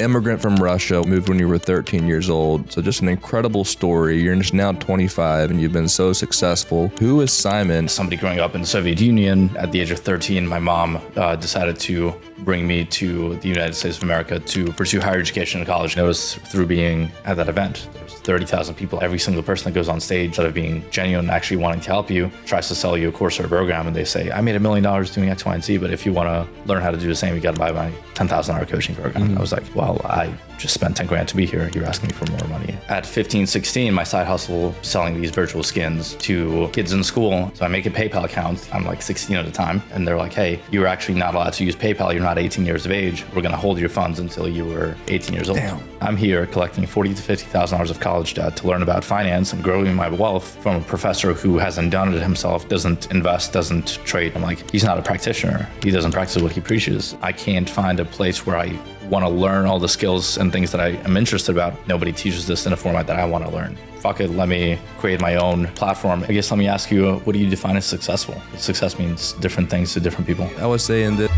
immigrant from Russia, moved when you were 13 years old. So just an incredible story. You're just now 25 and you've been so successful. Who is Simon? Somebody growing up in the Soviet Union. At the age of 13, my mom decided to bring me to the United States of America to pursue higher education in college. And it was through being at that event. There's 30,000 people. Every single person that goes on stage, instead of being genuine and actually wanting to help you, tries to sell you a course or a program, and they say, I made $1 million doing X, Y, and Z, but if you want to learn how to do the same, you got to buy my $10,000 coaching program. I was like, well, I just spent 10 grand to be here. You're asking me for more money. At 15, 16, my side hustle selling these virtual skins to kids in school. So I make a PayPal account. I'm like 16 at the time. And they're like, hey, you're actually not allowed to use PayPal. You're not 18 years of age. We're going to hold your funds until you were 18 years old. Damn. I'm here collecting $40,000 to $50,000 of college debt to learn about finance and growing my wealth from a professor who hasn't done it himself, doesn't invest, doesn't trade. I'm like, he's not a practitioner. He doesn't practice what he preaches. I can't find a place where I want to learn all the skills and things that I am interested about. Nobody teaches this in a format that I want to learn. Fuck it, let me create my own platform. I guess let me ask you, what do you define as successful? Success means different things to different people. I was saying that.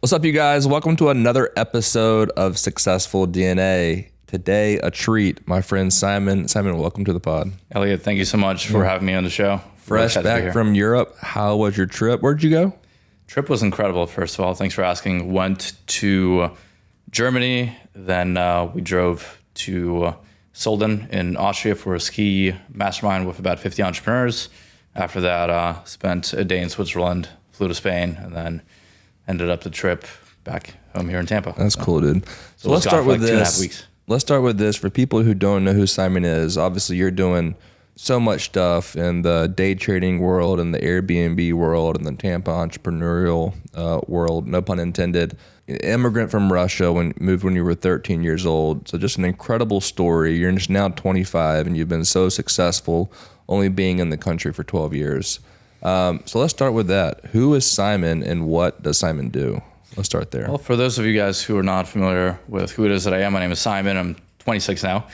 What's up, you guys? Welcome to another episode of Successful DNA. Today, a treat. My friend Simon. Simon, welcome to the pod. Elliott, thank you so much for having me on the show. Fresh back from Europe. How was your trip? Where'd you go? Trip was incredible, first of all. Thanks for asking. Went to Germany. Then we drove to Solden in Austria for a ski mastermind with about 50 entrepreneurs. After that, spent a day in Switzerland, flew to Spain, and then ended up the trip back home here in Tampa. That's cool, dude. So let's start with this. 2.5 weeks. Let's start with this. For people who don't know who Simon is, obviously you're doing so much stuff in the day trading world and the Airbnb world and the Tampa Entrepreneurial world, no pun intended. Immigrant from Russia, moved when you were 13 years old. So just an incredible story. You're just now 25 and you've been so successful, only being in the country for 12 years. So let's start with that. Who is Simon and what does Simon do? Let's start there. Well, for those of you guys who are not familiar with who it is that I am, my name is Simon. I'm 26 now.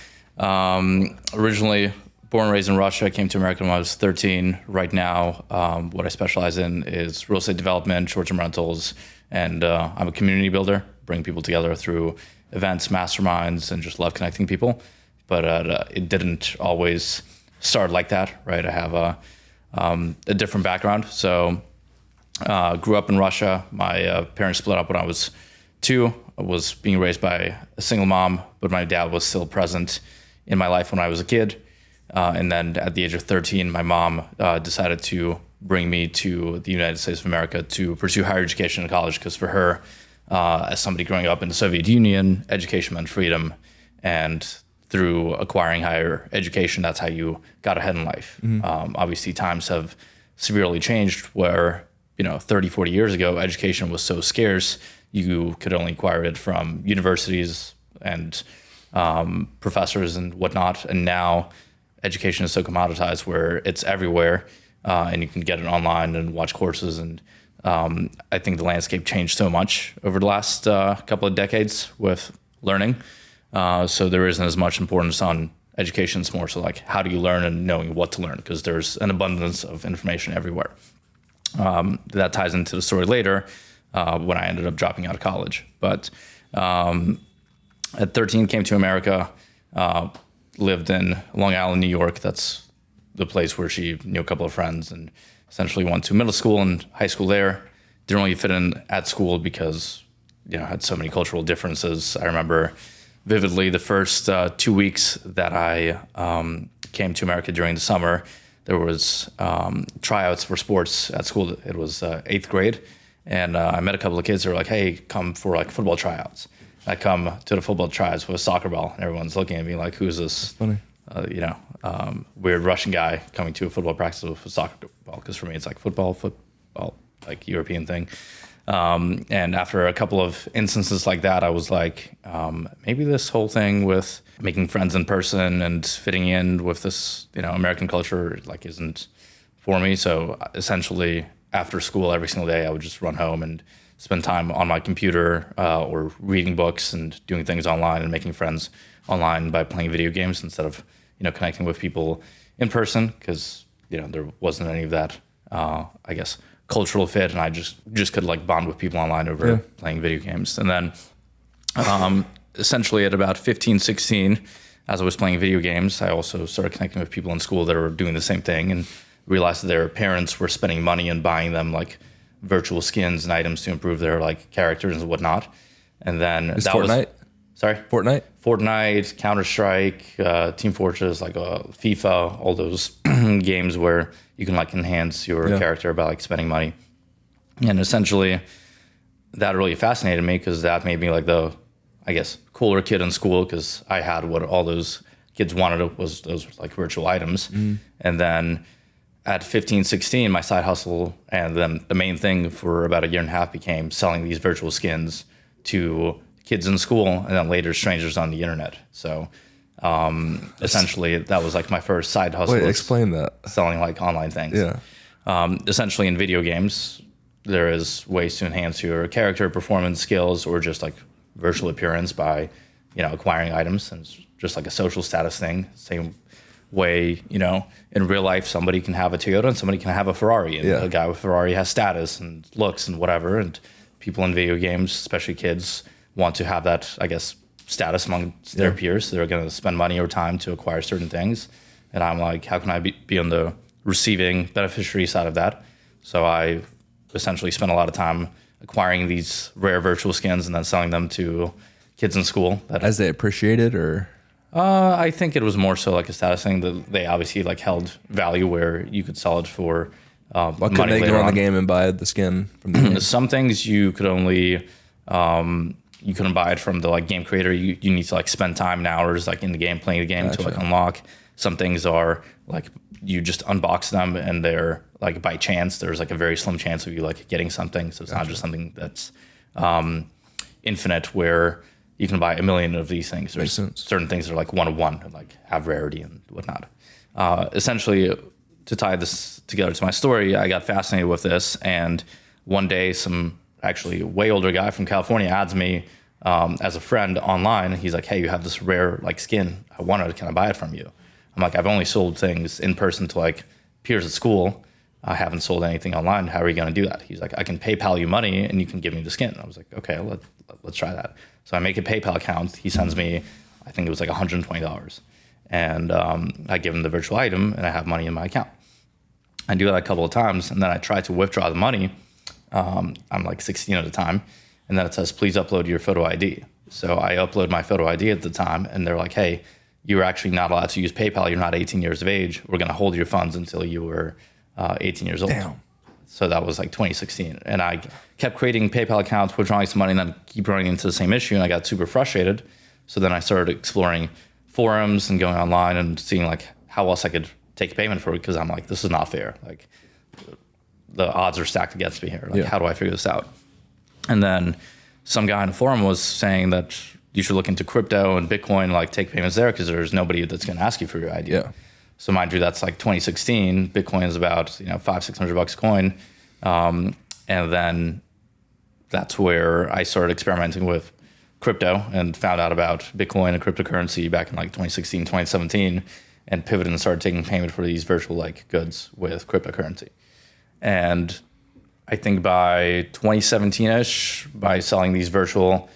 Originally born and raised in Russia. I came to America when I was 13. Right now, what I specialize in is real estate development, short-term rentals, and I'm a community builder, bring people together through events, masterminds, and just love connecting people. But it didn't always start like that, right? I have a different background. So grew up in Russia. My parents split up when I was 2. I was being raised by a single mom, but my dad was still present in my life when I was a kid. And then at the age of 13, my mom decided to bring me to the United States of America to pursue higher education in college, because for her, as somebody growing up in the Soviet Union, education meant freedom. And through acquiring higher education, that's how you got ahead in life. Obviously, times have severely changed where, 30, 40 years ago, education was so scarce, you could only acquire it from universities and professors and whatnot. And now education is so commoditized where it's everywhere, and you can get it online and watch courses. And I think the landscape changed so much over the last couple of decades with learning. So there isn't as much importance on education. It's more so like, how do you learn and knowing what to learn? Because there's an abundance of information everywhere. That ties into the story later when I ended up dropping out of college. But at 13, came to America, lived in Long Island, New York. That's the place where she knew a couple of friends, and essentially went to middle school and high school there. Didn't really fit in at school because, I had so many cultural differences. I remember vividly the first 2 weeks that I came to America during the summer. There was tryouts for sports at school. It was 8th grade, and I met a couple of kids who were like, hey, come for like football tryouts. I come to the football tryouts with a soccer ball, and everyone's looking at me like, who's this weird Russian guy coming to a football practice with a soccer ball? Because for me, it's like football, like European thing. And after a couple of instances like that, I was like, maybe this whole thing with making friends in person and fitting in with this, American culture, like, isn't for me. So essentially, after school, every single day, I would just run home and spend time on my computer or reading books and doing things online and making friends online by playing video games instead of connecting with people in person, because, there wasn't any of that, I guess, cultural fit. And I just could like bond with people online over playing video games. And then essentially at about 15, 16, as I was playing video games, I also started connecting with people in school that were doing the same thing, and realized that their parents were spending money and buying them like virtual skins and items to improve their like characters and whatnot. And then that Fortnite? Fortnite, Counter-Strike, Team Fortress, like FIFA, all those games where you can like enhance your character by like spending money. And essentially that really fascinated me, because that made me like the, I guess, cooler kid in school, because I had what all those kids wanted, was those like virtual items. And then at 15, 16, my side hustle, and then the main thing for about a year and a half, became selling these virtual skins to kids in school, and then later strangers on the internet. So essentially that was like my first side hustle. Wait, explain that. Selling like online things. Yeah. Essentially in video games, there is ways to enhance your character performance skills, or just like virtual appearance by, acquiring items, and it's just like a social status thing. Same way, in real life, somebody can have a Toyota and somebody can have a Ferrari, and a guy with Ferrari has status and looks and whatever. And people in video games, especially kids, want to have that, I guess, status among their peers. They're going to spend money or time to acquire certain things. And I'm like, how can I be on the receiving beneficiary side of that? So I essentially spent a lot of time acquiring these rare virtual skins and then selling them to kids in school. As they appreciate it, or? I think it was more so like a status thing, that they obviously like held value where you could sell it for money later on. Couldn't they go on the game and buy the skin from the game? Some things you could only, you couldn't buy it from the like game creator. You need to like spend time and hours like in the game, playing the game to like unlock. Some things are like you just unbox them, and they're like by chance. There's like a very slim chance of you like getting something. So it's not just something that's infinite, where you can buy a million of these things. There's certain things that are like 1 of 1, and like have rarity and whatnot. Essentially, to tie this together to my story, I got fascinated with this, and one day some actually way older guy from California adds me as a friend online. He's like, hey, you have this rare like skin. I want it. Can I buy it from you? I'm like, I've only sold things in person to like peers at school. I haven't sold anything online. How are you going to do that? He's like, I can PayPal you money and you can give me the skin. I was like, okay, let's try that. So I make a PayPal account. He sends me, I think it was like $120. And I give him the virtual item, and I have money in my account. I do that a couple of times, and then I try to withdraw the money. I'm like 16 at the time. And then it says, please upload your photo ID. So I upload my photo ID at the time, and they're like, hey, you're actually not allowed to use PayPal. You're not 18 years of age. We're going to hold your funds until you were 18 years old. Damn. So that was like 2016. And I kept creating PayPal accounts, withdrawing some money, and then keep running into the same issue. And I got super frustrated. So then I started exploring forums and going online and seeing like how else I could take payment for it. Because I'm like, this is not fair. Like the odds are stacked against me here. Like, how do I figure this out? And then some guy in the forum was saying that you should look into crypto and Bitcoin, like take payments there, because there's nobody that's going to ask you for your ID. Yeah. So mind you, that's like 2016. Bitcoin is about $500-600 a coin, and then that's where I started experimenting with crypto and found out about Bitcoin and cryptocurrency back in like 2016, 2017, and pivoted and started taking payment for these virtual like goods with cryptocurrency. And I think by 2017-ish, by selling these virtual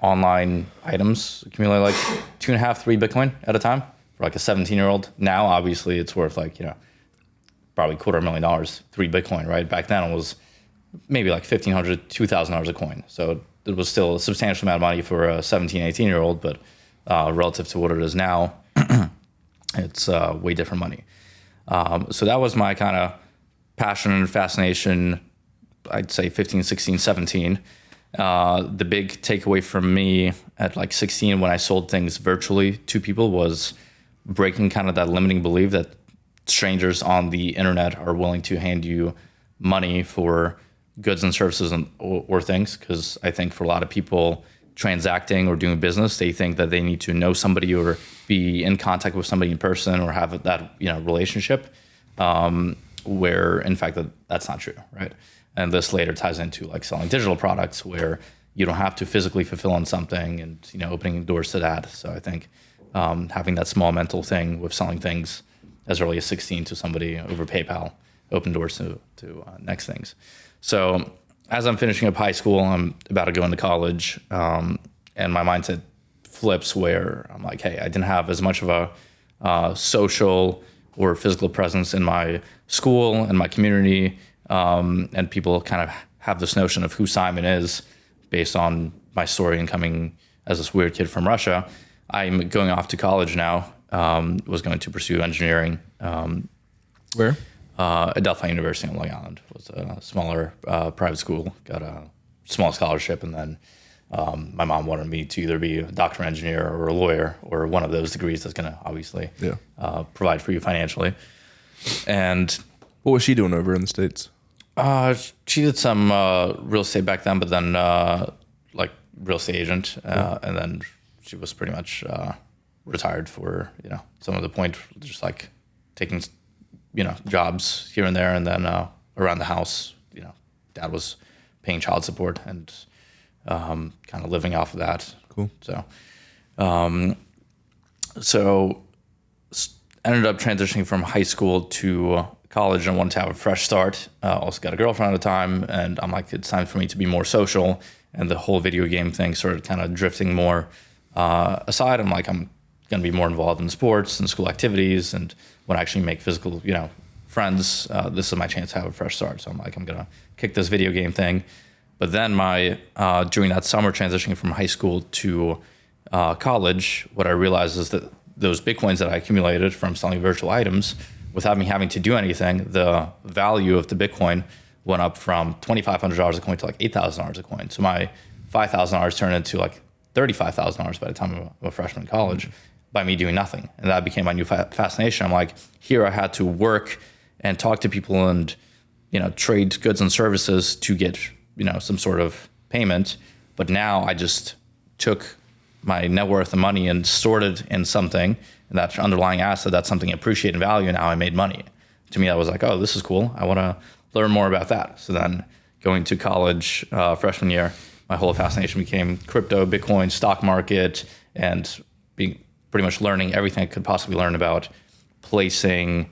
online items, accumulated like 2.5, 3 Bitcoin at a time. Like a 17-year-old. Now, obviously, it's worth like, probably $250,000, 3 Bitcoin, right? Back then, it was maybe like $1,500, $2,000 a coin. So it was still a substantial amount of money for a 17, 18-year-old, but relative to what it is now, it's way different money. So that was my kind of passion and fascination, I'd say 15, 16, 17. The big takeaway from me at like 16 when I sold things virtually to people was breaking kind of that limiting belief that strangers on the internet are willing to hand you money for goods and services or things. Because I think for a lot of people transacting or doing business, they think that they need to know somebody or be in contact with somebody in person or have that relationship, where in fact that's not true, right? And this later ties into like selling digital products where you don't have to physically fulfill on something and opening doors to that. So I think having that small mental thing with selling things as early as 16 to somebody over PayPal opened doors to next things. So as I'm finishing up high school, I'm about to go into college, and my mindset flips where I'm like, hey, I didn't have as much of a social or physical presence in my school and my community, and people kind of have this notion of who Simon is based on my story and coming as this weird kid from Russia. I'm going off to college now, was going to pursue engineering. Where? At Delphi University on Long Island. It was a smaller private school, got a small scholarship, and then my mom wanted me to either be a doctor engineer or a lawyer, or one of those degrees that's going to obviously provide for you financially. And what was she doing over in the States? She did some real estate back then, but then like real estate agent, and then she was pretty much retired for some of the point, just like taking jobs here and there, and then around the house, dad was paying child support and kind of living off of that. Cool. So ended up transitioning from high school to college and wanted to have a fresh start. Also got a girlfriend at the time, and I'm like, it's time for me to be more social. And the whole video game thing started kind of drifting more aside. I'm like, I'm going to be more involved in sports and school activities, and when I actually make physical, friends, this is my chance to have a fresh start. So I'm like, I'm going to kick this video game thing. But then during that summer transitioning from high school to college, what I realized is that those Bitcoins that I accumulated from selling virtual items, without me having to do anything, the value of the Bitcoin went up from $2,500 a coin to like $8,000 a coin. So my $5,000 turned into like $35,000 by the time I'm a freshman in college by me doing nothing. And that became my new fascination. I'm like, here I had to work and talk to people and, trade goods and services to get, some sort of payment. But now I just took my net worth and money and stored it in something, and that underlying asset, that's something I appreciate and value, and now I made money. To me, I was like, oh, this is cool. I want to learn more about that. So then going to college freshman year, my whole fascination became crypto, Bitcoin, stock market, and being pretty much learning everything I could possibly learn about placing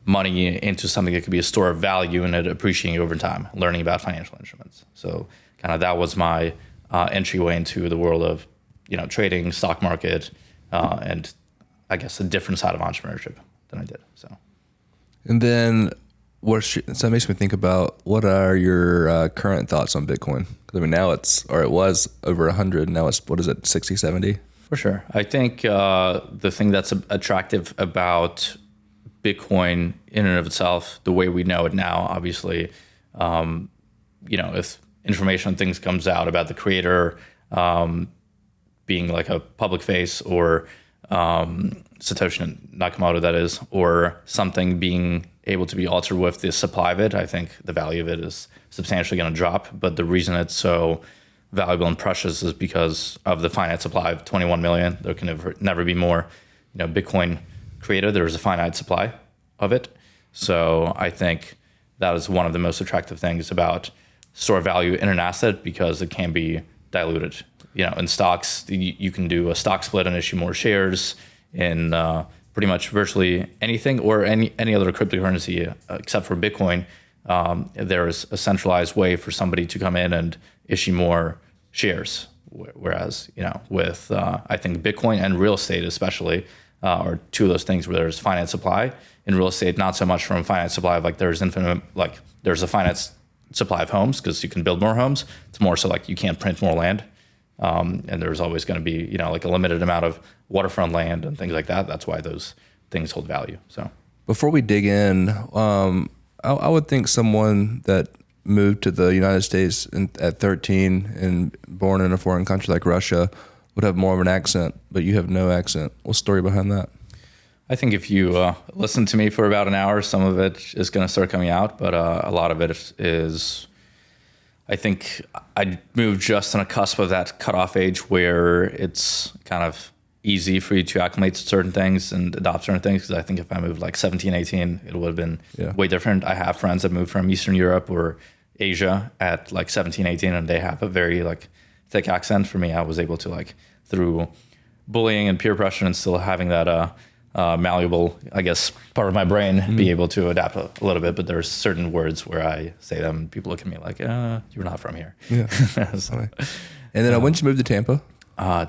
money into something that could be a store of value and it appreciating over time, learning about financial instruments. So kind of that was my entryway into the world of trading, stock market, and I guess a different side of entrepreneurship than I did. So, and then so that makes me think about, what are your current thoughts on Bitcoin? Because I mean, now it was over 100. Now it's, what is it, 60, 70? For sure. I think the thing that's attractive about Bitcoin in and of itself, the way we know it now, obviously, if information and things comes out about the creator being like a public face, or Satoshi Nakamoto, that is, or something being able to be altered with the supply of it, I think the value of it is substantially going to drop. But the reason it's so valuable and precious is because of the finite supply of 21 million. There can never be more. Bitcoin created, there was a finite supply of it. So I think that is one of the most attractive things about store value in an asset, because it can be diluted. In stocks, you can do a stock split and issue more shares in pretty much virtually anything, or any other cryptocurrency except for Bitcoin. There is a centralized way for somebody to come in and issue more shares. Whereas, with I think Bitcoin and real estate especially are two of those things where there's finite supply. In real estate, not so much from finite supply of there's a finite supply of homes because you can build more homes. It's more so you can't print more land. And there's always going to be, a limited amount of waterfront land and things like that. That's why those things hold value. So before we dig in, I would think someone that moved to the United States at 13 and born in a foreign country like Russia would have more of an accent, but you have no accent. What's the story behind that? I think if you listen to me for about an hour, some of it is going to start coming out, but a lot of it is, I think I moved just on a cusp of that cutoff age where it's kind of easy for you to acclimate to certain things and adopt certain things. Because I think if I moved 17, 18, it would have been way different. I have friends that moved from Eastern Europe or Asia at 17, 18, and they have a very thick accent. For me, I was able to through bullying and peer pressure and still having that malleable, I guess, part of my brain be able to adapt a little bit. But there's certain words where I say them, people look at me like, you're not from here. Yeah. So, and then when did you move to Tampa?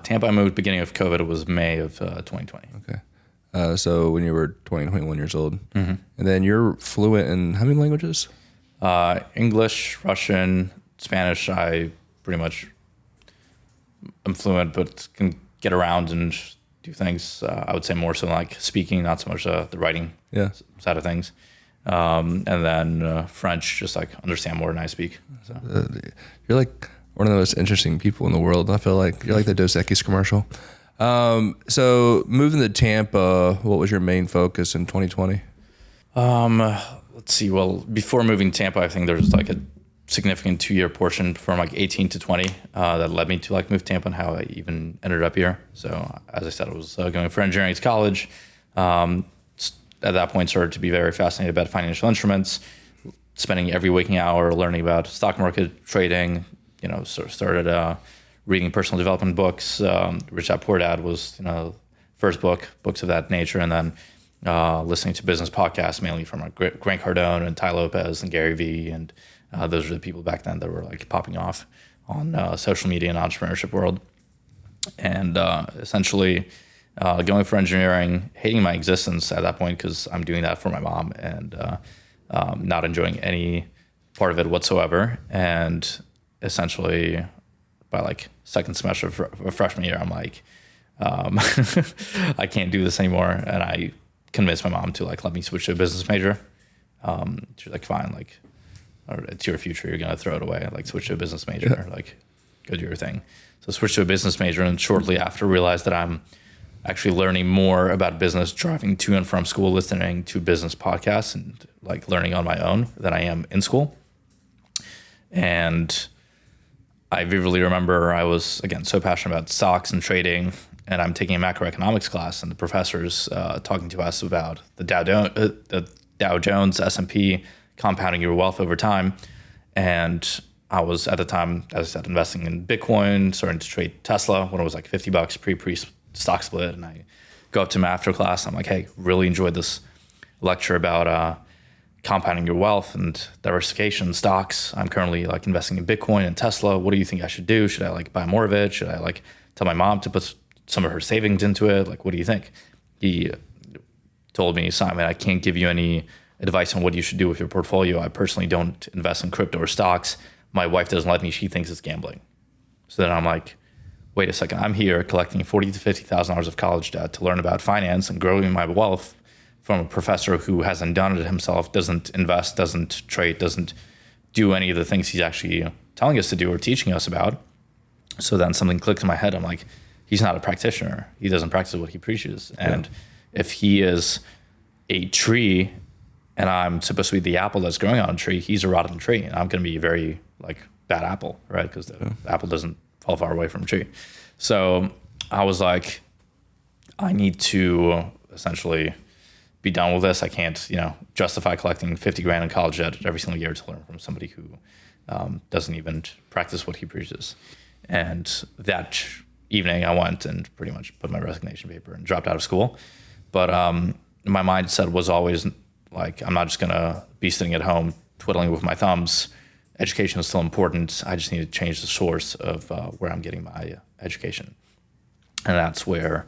Tampa, I moved beginning of COVID. It was May of 2020. Okay. So when you were 20, 21 years old. And then you're fluent in how many languages? English, Russian, Spanish. I pretty much am fluent, but can get around and do things. I would say more so like speaking, not so much the writing side of things. And then French, just like understand more than I speak. So. You're like one of the most interesting people in the world. I feel like you're like the Dos Equis commercial. So moving to Tampa, what was your main focus in 2020? Let's see. Well, before moving to Tampa, I think there was like a significant 2-year portion from like 18 to 20 that led me to like move to Tampa and how I even ended up here. So as I said, I was going for engineering to college. At that point, started to be very fascinated about financial instruments, spending every waking hour learning about stock market trading. Started reading personal development books. Rich Dad Poor Dad was first books of that nature, and then listening to business podcasts mainly from Grant Cardone and Ty Lopez and Gary Vee, and those were the people back then that were like popping off on social media and entrepreneurship world. And essentially going for engineering, hating my existence at that point because I'm doing that for my mom and not enjoying any part of it whatsoever. And essentially by like second semester of freshman year, I'm like, I can't do this anymore. And I convinced my mom to like let me switch to a business major. She's like, fine, like it's your future, you're gonna throw it away, like switch to a business major, like go do your thing. So switch to a business major, and shortly after realized that I'm actually learning more about business driving to and from school, listening to business podcasts and like learning on my own than I am in school. And I vividly remember I was, again, so passionate about stocks and trading, and I'm taking a macroeconomics class, and the professor's talking to us about the Dow Jones, S&P, compounding your wealth over time. And I was, at the time, as I said, investing in Bitcoin, starting to trade Tesla when it was like $50 pre-stock split. And I go up to him after class. I'm like, hey, really enjoyed this lecture about compounding your wealth and diversification stocks. I'm currently like investing in Bitcoin and Tesla. What do you think I should do? Should I like buy more of it? Should I like tell my mom to put some of her savings into it? Like, what do you think? He told me, Simon, I can't give you any advice on what you should do with your portfolio. I personally don't invest in crypto or stocks. My wife doesn't let me. She thinks it's gambling. So then I'm like, wait a second. I'm here collecting $40,000 to $50,000 of college debt to learn about finance and growing my wealth from a professor who hasn't done it himself, doesn't invest, doesn't trade, doesn't do any of the things he's actually telling us to do or teaching us about. So then something clicked in my head. I'm like, he's not a practitioner. He doesn't practice what he preaches. And if he is a tree and I'm supposed to be the apple that's growing on a tree, he's a rotten tree. And I'm going to be a very like bad apple, right? Because the apple doesn't fall far away from a tree. So I was like, I need to essentially be done with this. I can't, justify collecting $50,000 in college debt every single year to learn from somebody who doesn't even practice what he preaches. And that evening I went and pretty much put my resignation paper and dropped out of school. But my mindset was always like, I'm not just going to be sitting at home twiddling with my thumbs. Education is still important. I just need to change the source of where I'm getting my education. And that's where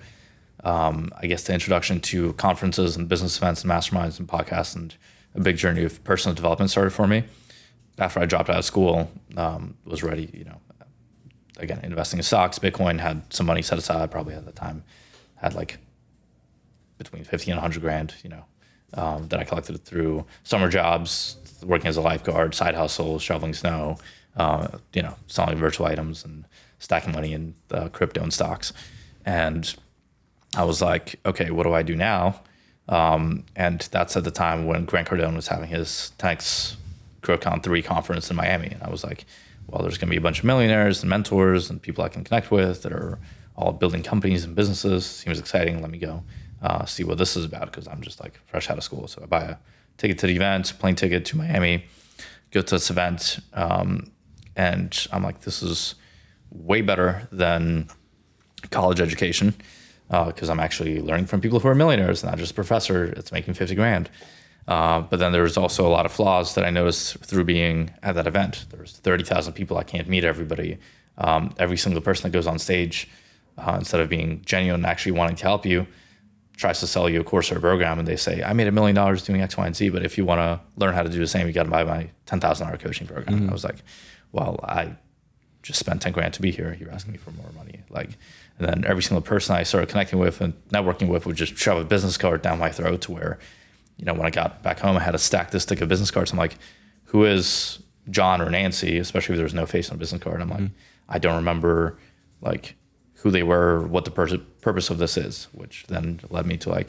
I guess the introduction to conferences and business events and masterminds and podcasts and a big journey of personal development started for me. After I dropped out of school, was ready, again, investing in stocks, Bitcoin, had some money set aside, probably at the time, had like between 50 and 100 grand, that I collected through summer jobs, working as a lifeguard, side hustles, shoveling snow, selling virtual items and stacking money in crypto and stocks. And I was like, okay, what do I do now? And that's at the time when Grant Cardone was having his 10X GrowCon 3 conference in Miami. And I was like, well, there's going to be a bunch of millionaires and mentors and people I can connect with that are all building companies and businesses. Seems exciting. Let me go see what this is about, because I'm just like fresh out of school. So I buy a ticket to the event, plane ticket to Miami, go to this event. And I'm like, this is way better than college education. because I'm actually learning from people who are millionaires, not just a professor that's making 50 grand. But then there's also a lot of flaws that I noticed through being at that event. There's 30,000 people. I can't meet everybody. Every single person that goes on stage, instead of being genuine and actually wanting to help you, tries to sell you a course or a program, and they say, I made $1 million doing X, Y, and Z, but if you want to learn how to do the same, you got to buy my $10,000 coaching program. Mm-hmm. I was like, well, I just spent 10 grand to be here. You're asking me for more money. And then every single person I started connecting with and networking with would just shove a business card down my throat to where, when I got back home, I had to stack this stick of business cards. I'm like, who is John or Nancy, especially if there's no face on a business card? I'm like, I don't remember who they were, what the purpose of this is, which then led me to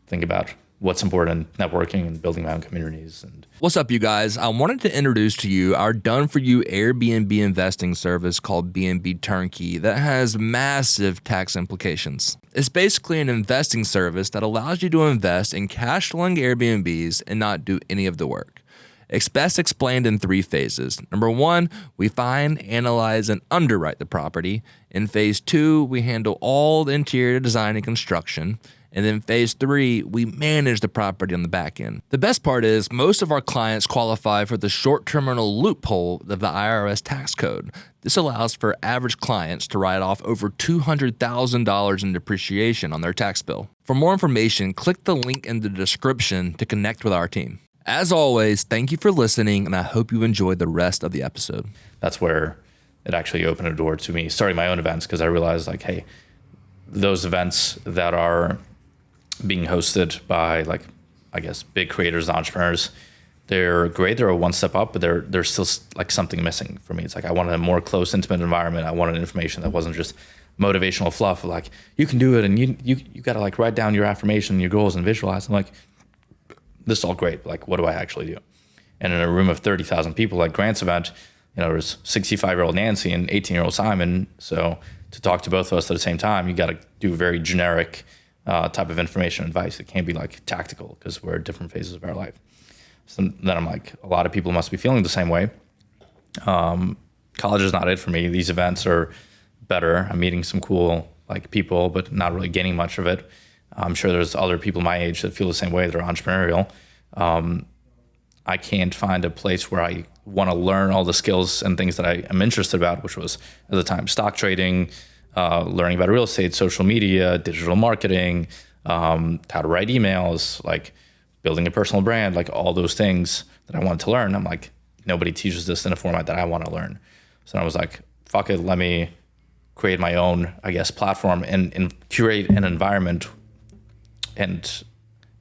think about what's important in networking and building my own communities. And what's up, you guys? I wanted to introduce to you our done-for-you Airbnb investing service called BNB Turnkey that has massive tax implications. It's basically an investing service that allows you to invest in cash-flowing Airbnbs and not do any of the work. It's best explained in 3 phases. Number 1, we find, analyze, and underwrite the property. In phase 2, we handle all the interior design and construction. And then phase 3, we manage the property on the back end. The best part is most of our clients qualify for the short terminal loophole of the IRS tax code. This allows for average clients to write off over $200,000 in depreciation on their tax bill. For more information, click the link in the description to connect with our team. As always, thank you for listening, and I hope you enjoyed the rest of the episode. That's where it actually opened a door to me starting my own events, because I realized hey, those events that are being hosted by big creators, entrepreneurs, they're great. They're a one step up, but there's still something missing for me. It's I wanted a more close, intimate environment. I wanted information that wasn't just motivational fluff. You can do it, and you got to write down your affirmation, your goals, and visualize. I'm this is all great. What do I actually do? And in a room of 30,000 people, like Grant's event, there was 65-year-old Nancy and 18-year-old Simon. So to talk to both of us at the same time, you got to do very generic type of information advice. It can't be tactical, because we're at different phases of our life. So then I'm a lot of people must be feeling the same way. College is not it for me. These events are better. I'm meeting some cool people, but not really gaining much of it. I'm sure there's other people my age that feel the same way. They're entrepreneurial. I can't find a place where I want to learn all the skills and things that I am interested about, which was at the time stock trading, learning about real estate, social media, digital marketing, how to write emails, building a personal brand, all those things that I wanted to learn. I'm nobody teaches this in a format that I want to learn. So I was fuck it, let me create my own, platform and curate an environment and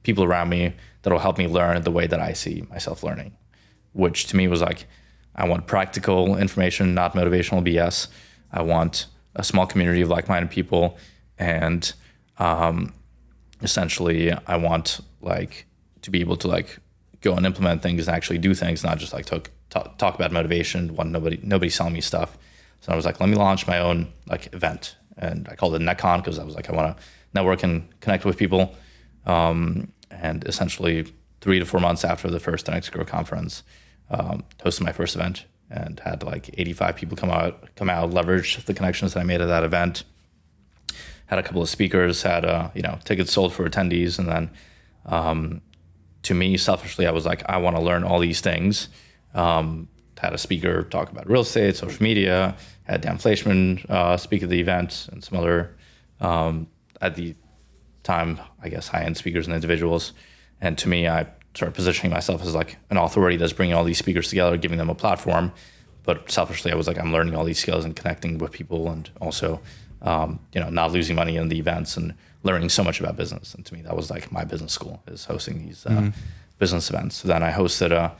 people around me that'll help me learn the way that I see myself learning, which to me was I want practical information, not motivational BS. I want a small community of like-minded people, and essentially I want to be able to go and implement things and actually do things, not just talk about motivation. Want nobody selling me stuff. So I was let me launch my own event, and I called it NetCon because I was I want to network and connect with people. And essentially 3 to 4 months after the first 10X Grow conference, hosted my first event and had 85 people come out, leverage the connections that I made at that event. Had a couple of speakers, had tickets sold for attendees, and then to me, selfishly, I was I want to learn all these things. Had a speaker talk about real estate, social media. Had Dan Fleischman speak at the event, and some other at the time, high-end speakers and individuals. And to me, I started positioning myself as an authority that's bringing all these speakers together, giving them a platform. But selfishly, I was I'm learning all these skills and connecting with people, and also, not losing money in the events and learning so much about business. And to me, that was my business school, is hosting these business events. So then I hosted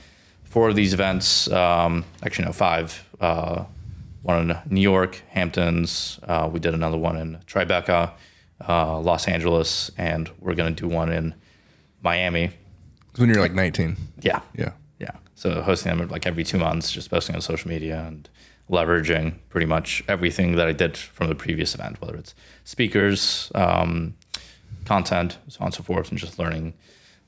4 of these events, 5. One in New York, Hamptons. We did another one in Tribeca, Los Angeles, and we're going to do one in Miami. When you're 19. Yeah. Yeah. Yeah. So hosting them every 2 months, just posting on social media and leveraging pretty much everything that I did from the previous event, whether it's speakers, content, so on and so forth, and just learning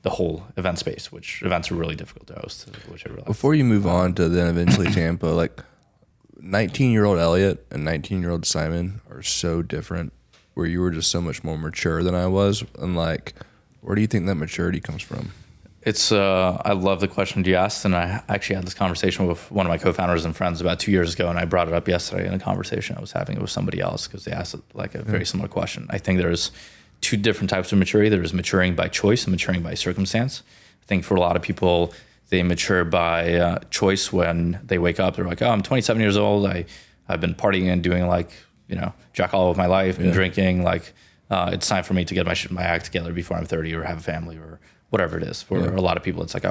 the whole event space, which events are really difficult to host, which I realized. Before you move on to then eventually Tampa, 19-year-old Elliott and 19-year-old Simon are so different. where you were just so much more mature than I was, and like, where do you think that maturity comes from? It's I love the question you asked, and I actually had this conversation with one of my co-founders and friends about 2 years ago, and I brought it up yesterday in a conversation I was having with somebody else because they asked like a very similar question. I think there's two different types of maturity. There's maturing by choice and maturing by circumstance. I think for a lot of people, they mature by choice when they wake up. They're like, oh, I'm 27 years old. I've been partying and doing like, jack all of my life, been drinking. Like, it's time for me to get my act together before I'm 30 or have a family or whatever it is. For a lot of people, it's like,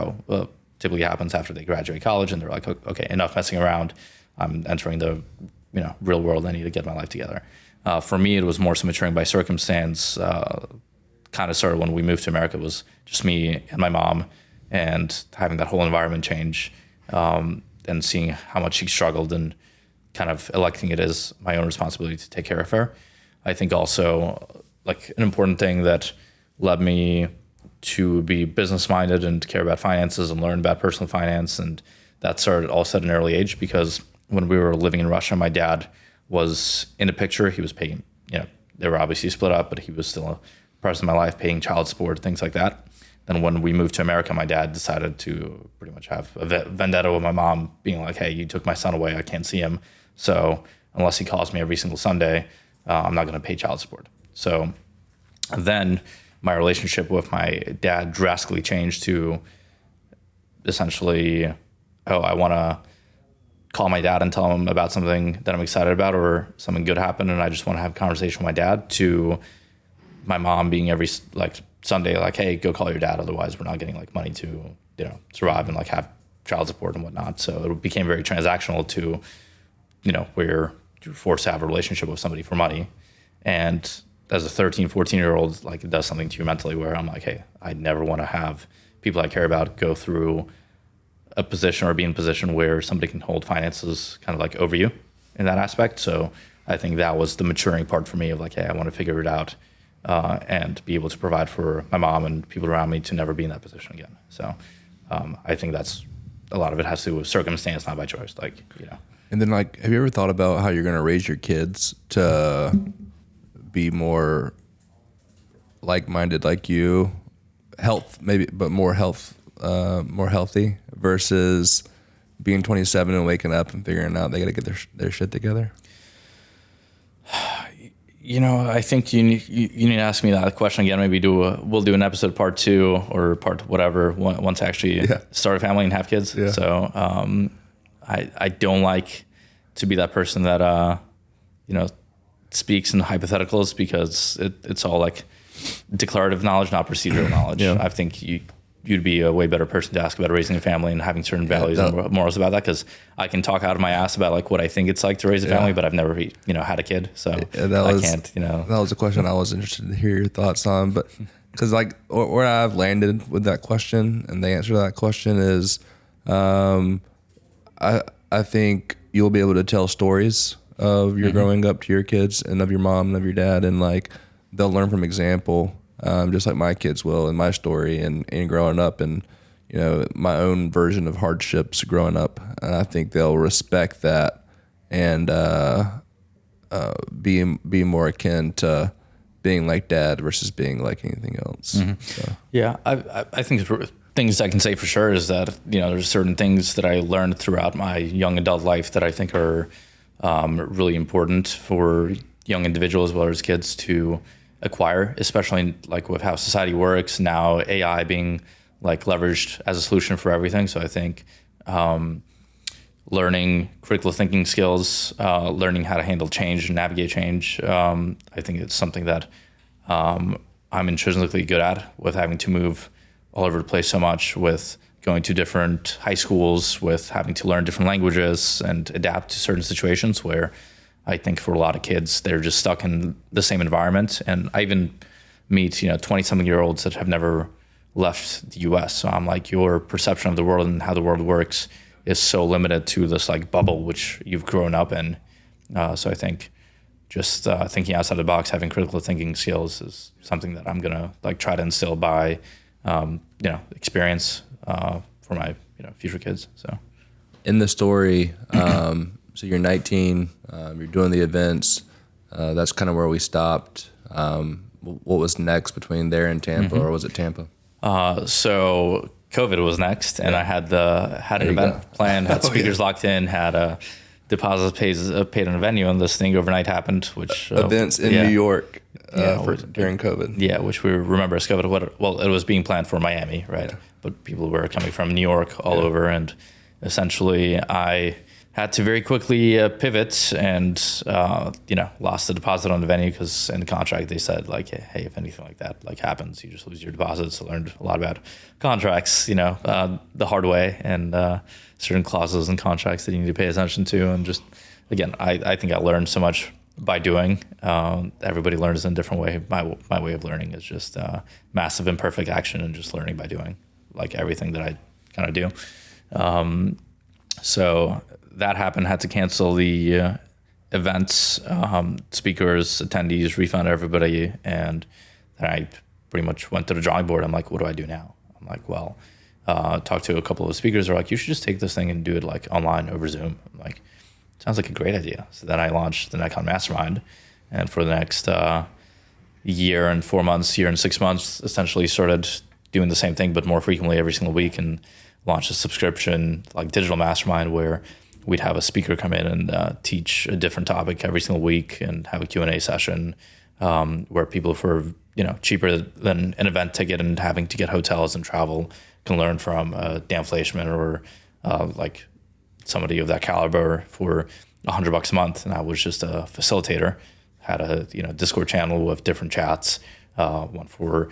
typically happens after they graduate college and they're like, okay, enough messing around. I'm entering the, real world. I need to get my life together. For me, it was more so maturing by circumstance. Kind of started when we moved to America. It was just me and my mom, and having that whole environment change, and seeing how much she struggled, and kind of electing it as my own responsibility to take care of her. I think also like an important thing that led me to be business minded and care about finances and learn about personal finance, and that started also at an early age, because when we were living in Russia, my dad was in the picture. He was paying, they were obviously split up, but he was still a present in my life, paying child support, things like that. Then when we moved to America, my dad decided to pretty much have a vendetta with my mom, being like, hey, you took my son away. I can't see him. So unless he calls me every single Sunday, I'm not going to pay child support. So then my relationship with my dad drastically changed to essentially, I want to call my dad and tell him about something that I'm excited about, or something good happened, and I just want to have a conversation with my dad, to my mom being every like Sunday like, hey, go call your dad, otherwise we're not getting like money to survive and like have child support and whatnot. So it became very transactional to where you're forced to have a relationship with somebody for money. And as a 13, 14-year-old, like, it does something to you mentally where I'm like, hey, I never want to have people I care about go through a position or be in a position where somebody can hold finances kind of like over you in that aspect. So I think that was the maturing part for me of like, hey, I want to figure it out, and be able to provide for my mom and people around me to never be in that position again. So I think that's a lot of it has to do with circumstance, not by choice. Like, And then, like, have you ever thought about how you're going to raise your kids to be more like-minded like you, health maybe, but more healthy, versus being 27 and waking up and figuring out they got to get their shit together? I think you need to ask me that question again. Maybe we'll do an episode part 2 or part whatever once I actually start a family and have kids. Yeah. So I don't like to be that person that speaks in hypotheticals, because it's all like declarative knowledge, not procedural knowledge. Yeah. I think you'd be a way better person to ask about raising a family and having certain values and morals about that, because I can talk out of my ass about like what I think it's like to raise a family, but I've never had a kid, so I can't. That was a question I was interested to hear your thoughts on, but because like where I've landed with that question and the answer to that question is, I think you'll be able to tell stories of your growing up to your kids and of your mom and of your dad, and like they'll learn from example, just like my kids will in my story and growing up, and my own version of hardships growing up, and I think they'll respect that and be more akin to being like dad versus being like anything else. Mm-hmm. So. Yeah, I think things I can say for sure is that there's certain things that I learned throughout my young adult life that I think are really important for young individuals as well as kids to acquire, especially like with how society works now, AI being like leveraged as a solution for everything. So I think learning critical thinking skills, learning how to handle change and navigate change, I think it's something that I'm intrinsically good at, with having to move all over the place so much, with going to different high schools, with having to learn different languages and adapt to certain situations where I think for a lot of kids, they're just stuck in the same environment. And I even meet, 20-something-year-olds that have never left the US. So I'm like, your perception of the world and how the world works is so limited to this like bubble which you've grown up in. So I think just thinking outside the box, having critical thinking skills is something that I'm gonna like try to instill by experience for my future kids. So in the story, so you're 19, you're doing the events. That's kind of where we stopped. What was next between there and Tampa, or was it Tampa? So COVID was next, and I had an event planned, had speakers locked in, had deposits paid on a venue, and this thing overnight happened, which events in New York during COVID. Yeah, which we remember as COVID. It was being planned for Miami, right? Yeah. But people were coming from New York all over, and essentially I had to very quickly pivot and, lost the deposit on the venue because in the contract they said like, hey, if anything like that like happens, you just lose your deposits. I learned a lot about contracts, the hard way, and certain clauses and contracts that you need to pay attention to. And just, again, I think I learned so much by doing. Everybody learns in a different way. My way of learning is just massive imperfect action and just learning by doing, like everything that I kind of do. So that happened, had to cancel the events, speakers, attendees, refund everybody. And then I pretty much went to the drawing board. I'm like, what do I do now? I'm like, well, talked to a couple of speakers. They're like, you should just take this thing and do it like online over Zoom. I'm like, sounds like a great idea. So then I launched the Nikon Mastermind. And for the next year and 6 months, essentially started doing the same thing, but more frequently every single week, and launched a subscription, like digital mastermind, where we'd have a speaker come in and teach a different topic every single week, and have a Q&A session where people for cheaper than an event ticket and having to get hotels and travel can learn from Dan Fleischman or like somebody of that caliber for $100 a month. And I was just a facilitator, had a Discord channel with different chats, one for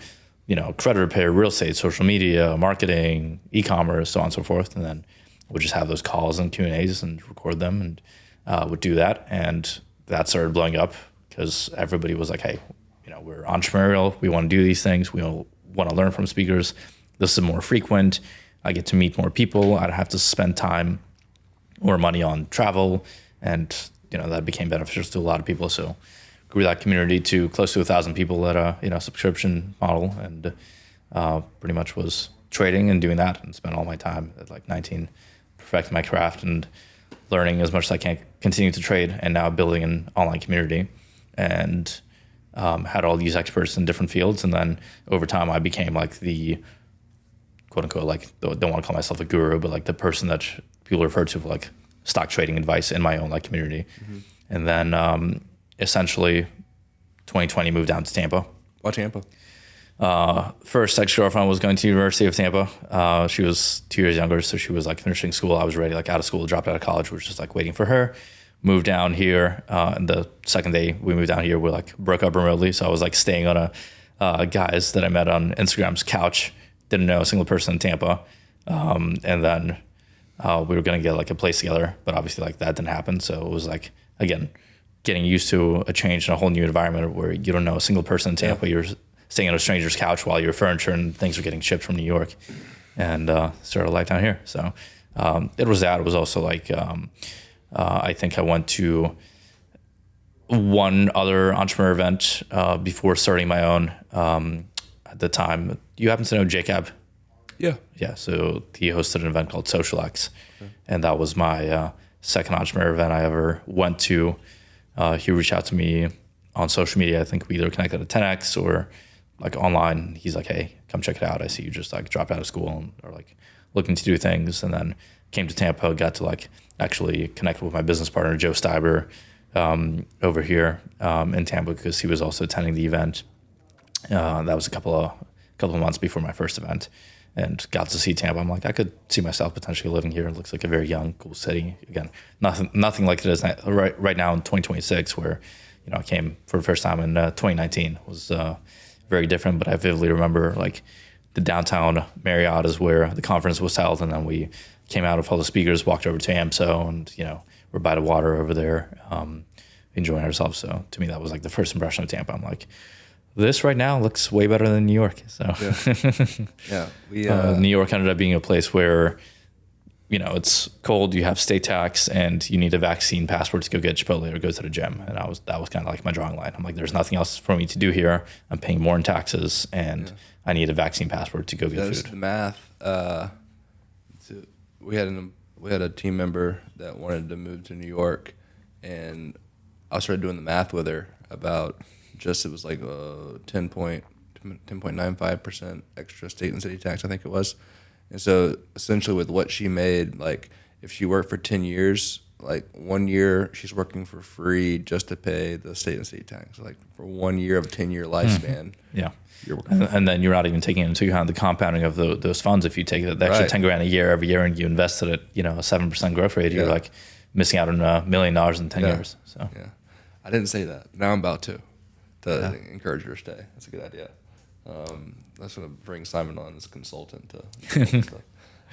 credit repair, real estate, social media, marketing, e-commerce, so on and so forth. And then we'd just have those calls and Q&As and record them, and would do that. And that started blowing up because everybody was like, hey, we're entrepreneurial. We want to do these things. We want to learn from speakers. This is more frequent. I get to meet more people. I don't have to spend time or money on travel. And, that became beneficial to a lot of people. So grew that community to close to 1,000 people at a, subscription model, and pretty much was trading and doing that, and spent all my time at like 19 perfecting my craft and learning as much as I can, continue to trade, and now building an online community, and had all these experts in different fields. And then over time I became like the quote unquote, like, don't want to call myself a guru, but like the person that people refer to for like stock trading advice in my own like community. Mm-hmm. And then essentially 2020 moved down to Tampa. Why Tampa? First ex-girlfriend was going to University of Tampa. She was 2 years younger, so she was like finishing school. I was ready, like out of school, dropped out of college, was just like waiting for her. Moved down here, and the second day we moved down here, we like broke up remotely. So I was like staying on a guys that I met on Instagram's couch. Didn't know a single person in Tampa, and then we were gonna get like a place together, but obviously like that didn't happen. So it was like, again, getting used to a change in a whole new environment where you don't know a single person in Tampa. You're staying on a stranger's couch while your furniture and things are getting shipped from New York, and started a life down here. So it was that. It was also like I think I went to one other entrepreneur event before starting my own. At the time, you happen to know Jacob? Yeah. So he hosted an event called Social X, and that was my second entrepreneur event I ever went to. He reached out to me on social media. I think we either connected at 10X or like online. He's like, hey, come check it out. I see you just like dropped out of school and are like looking to do things. And then came to Tampa, got to like actually connect with my business partner, Joe Steiber, over here in Tampa, because he was also attending the event. That was a couple of months before my first event, and got to see Tampa. I'm like, I could see myself potentially living here. It looks like a very young, cool city. Again, nothing like it is right now in 2026, where I came for the first time in 2019. It was very different, but I vividly remember like the downtown Marriott is where the conference was held, and then we came out of all the speakers, walked over to AMSO, and we're by the water over there, enjoying ourselves. So to me, that was like the first impression of Tampa. I'm like, this right now looks way better than New York. So New York ended up being a place where, it's cold, you have state tax, and you need a vaccine passport to go get Chipotle or go to the gym. And that was kind of like my drawing line. I'm like, there's nothing else for me to do here. I'm paying more in taxes, and I need a vaccine passport to go get food. The math. We had a team member that wanted to move to New York, and I started doing the math with her about it was like 10.95% extra state and city tax, I think it was. And so essentially with what she made, like if she worked for 10 years, like 1 year she's working for free just to pay the state and city tax. Like for 1 year of a 10-year lifespan. Yeah. And then you're not even taking into account the compounding of those funds. If you take the extra 10 grand a year every year and you invested at, a 7% growth rate, you're like missing out on $1 million in 10 years. So yeah, I didn't say that. Now I'm about to encourage her to stay. That's a good idea. That's going to bring Simon on as a consultant to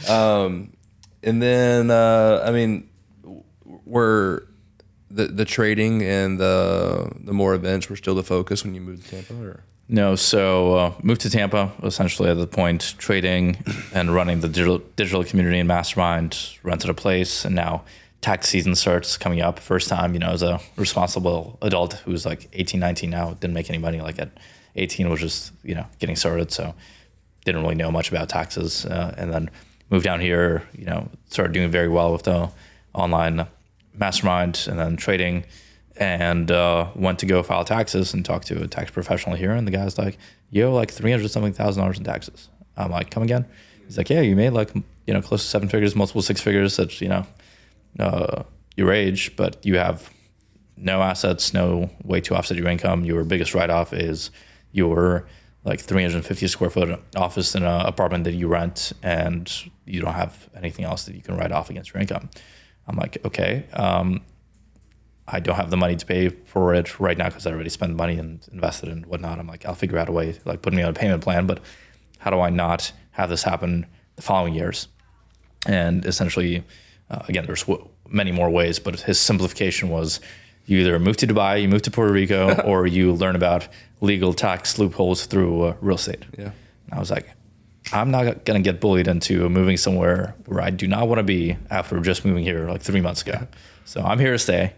and then I mean, were the trading and the more events were still the focus when you moved to Tampa, or? No, so moved to Tampa, essentially at the point trading and running the digital community and mastermind, rented a place, and now tax season starts coming up. First time, as a responsible adult who's like 18, 19 now, didn't make any money. Like at 18 was just, getting started. So didn't really know much about taxes. And then moved down here, started doing very well with the online mastermind and then trading. And went to go file taxes and talk to a tax professional here. And the guy's like, yo, like $300,000 in taxes. I'm like, come again? He's like, yeah, you made like, close to 7 figures, multiple 6 figures at, your age, but you have no assets, no way to offset your income. Your biggest write-off is your like 350 square foot office in an apartment that you rent, and you don't have anything else that you can write off against your income. I'm like, okay. I don't have the money to pay for it right now because I already spent money and invested and whatnot. I'm like, I'll figure out a way, like put me on a payment plan, but how do I not have this happen the following years? And essentially, again, there's many more ways, but his simplification was you either move to Dubai, you move to Puerto Rico, or you learn about legal tax loopholes through real estate. Yeah. And I was like, I'm not going to get bullied into moving somewhere where I do not want to be after just moving here like 3 months ago. So I'm here to stay.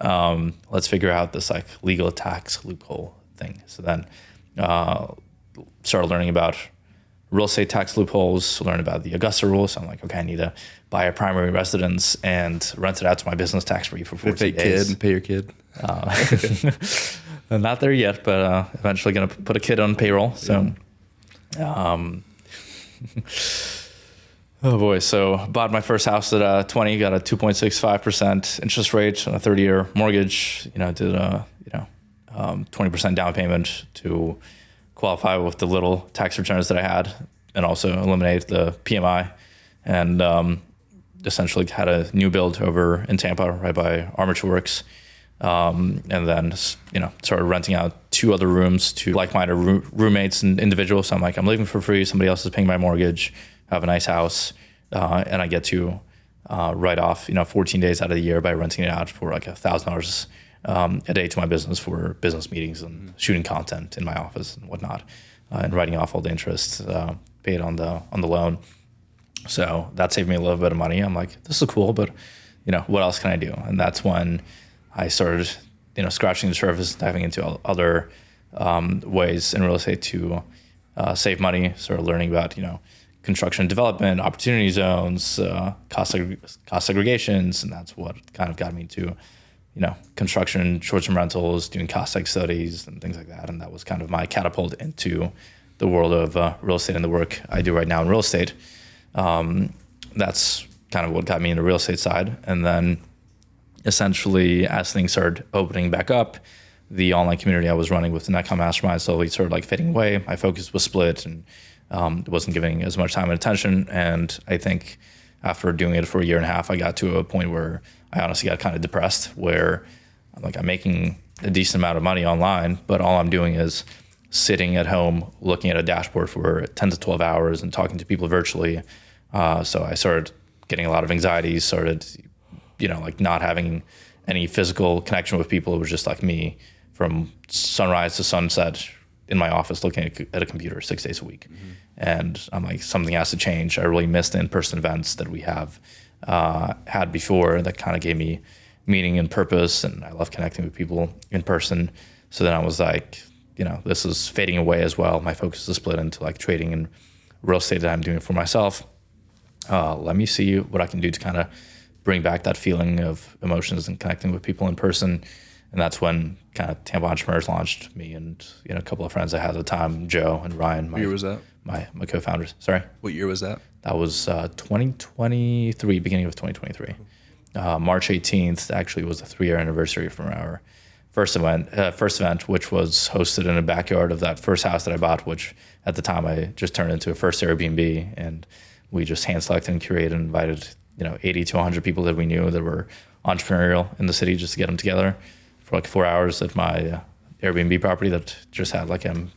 Let's figure out this like legal tax loophole thing. So then started learning about real estate tax loopholes, learned about the Augusta rules. So I'm like, okay, I need to buy a primary residence and rent it out to my business tax free for 14 days. And pay your kid. I'm not there yet, but eventually going to put a kid on payroll. So, oh boy. So bought my first house at 20, got a 2.65% interest rate on a 30-year mortgage. Did a 20% down payment to qualify with the little tax returns that I had, and also eliminate the PMI, and essentially had a new build over in Tampa, right by Armature Works, and then started renting out 2 other rooms to like-minded roommates and individuals. So I'm like, I'm living for free. Somebody else is paying my mortgage. Have a nice house, and I get to write off 14 days out of the year by renting it out for like $1,000 a day to my business for business meetings and shooting content in my office and whatnot, and writing off all the interest paid on the loan. So that saved me a little bit of money. I'm like, this is cool, but what else can I do? And that's when I started scratching the surface, diving into other ways in real estate to save money. Started learning about construction development, opportunity zones, cost segregations, and that's what kind of got me to construction, short-term rentals, doing cost seg studies and things like that. And that was kind of my catapult into the world of real estate and the work I do right now in real estate. That's kind of what got me into the real estate side. And then essentially, as things started opening back up, the online community I was running with the Netcom Mastermind slowly started like fading away. My focus was split and wasn't giving as much time and attention. And I think after doing it for a year and a half, I got to a point where I honestly got kind of depressed, where I'm making a decent amount of money online, but all I'm doing is sitting at home looking at a dashboard for 10 to 12 hours and talking to people virtually. So I started getting a lot of anxiety, started, not having any physical connection with people. It was just like me from sunrise to sunset in my office looking at a computer 6 days a week. Mm-hmm. And I'm like, something has to change. I really missed the in-person events that we have had before that kind of gave me meaning and purpose, and I love connecting with people in person. So then I was like, this is fading away as well. My focus is split into like trading and real estate that I'm doing for myself. Let me see what I can do to kind of bring back that feeling of emotions and connecting with people in person. And that's when kind of Tampa Entrepreneurs launched. Me and a couple of friends I had at the time, Joe and Ryan. What year was that? My co-founders. Sorry? What year was that? That was 2023, beginning of 2023. March 18th actually was the 3-year anniversary from our first event, which was hosted in the backyard of that first house that I bought, which at the time I just turned into a first Airbnb. And we just hand selected and curated and invited 80 to 100 people that we knew that were entrepreneurial in the city, just to get them together for like 4 hours at my Airbnb property that just had like a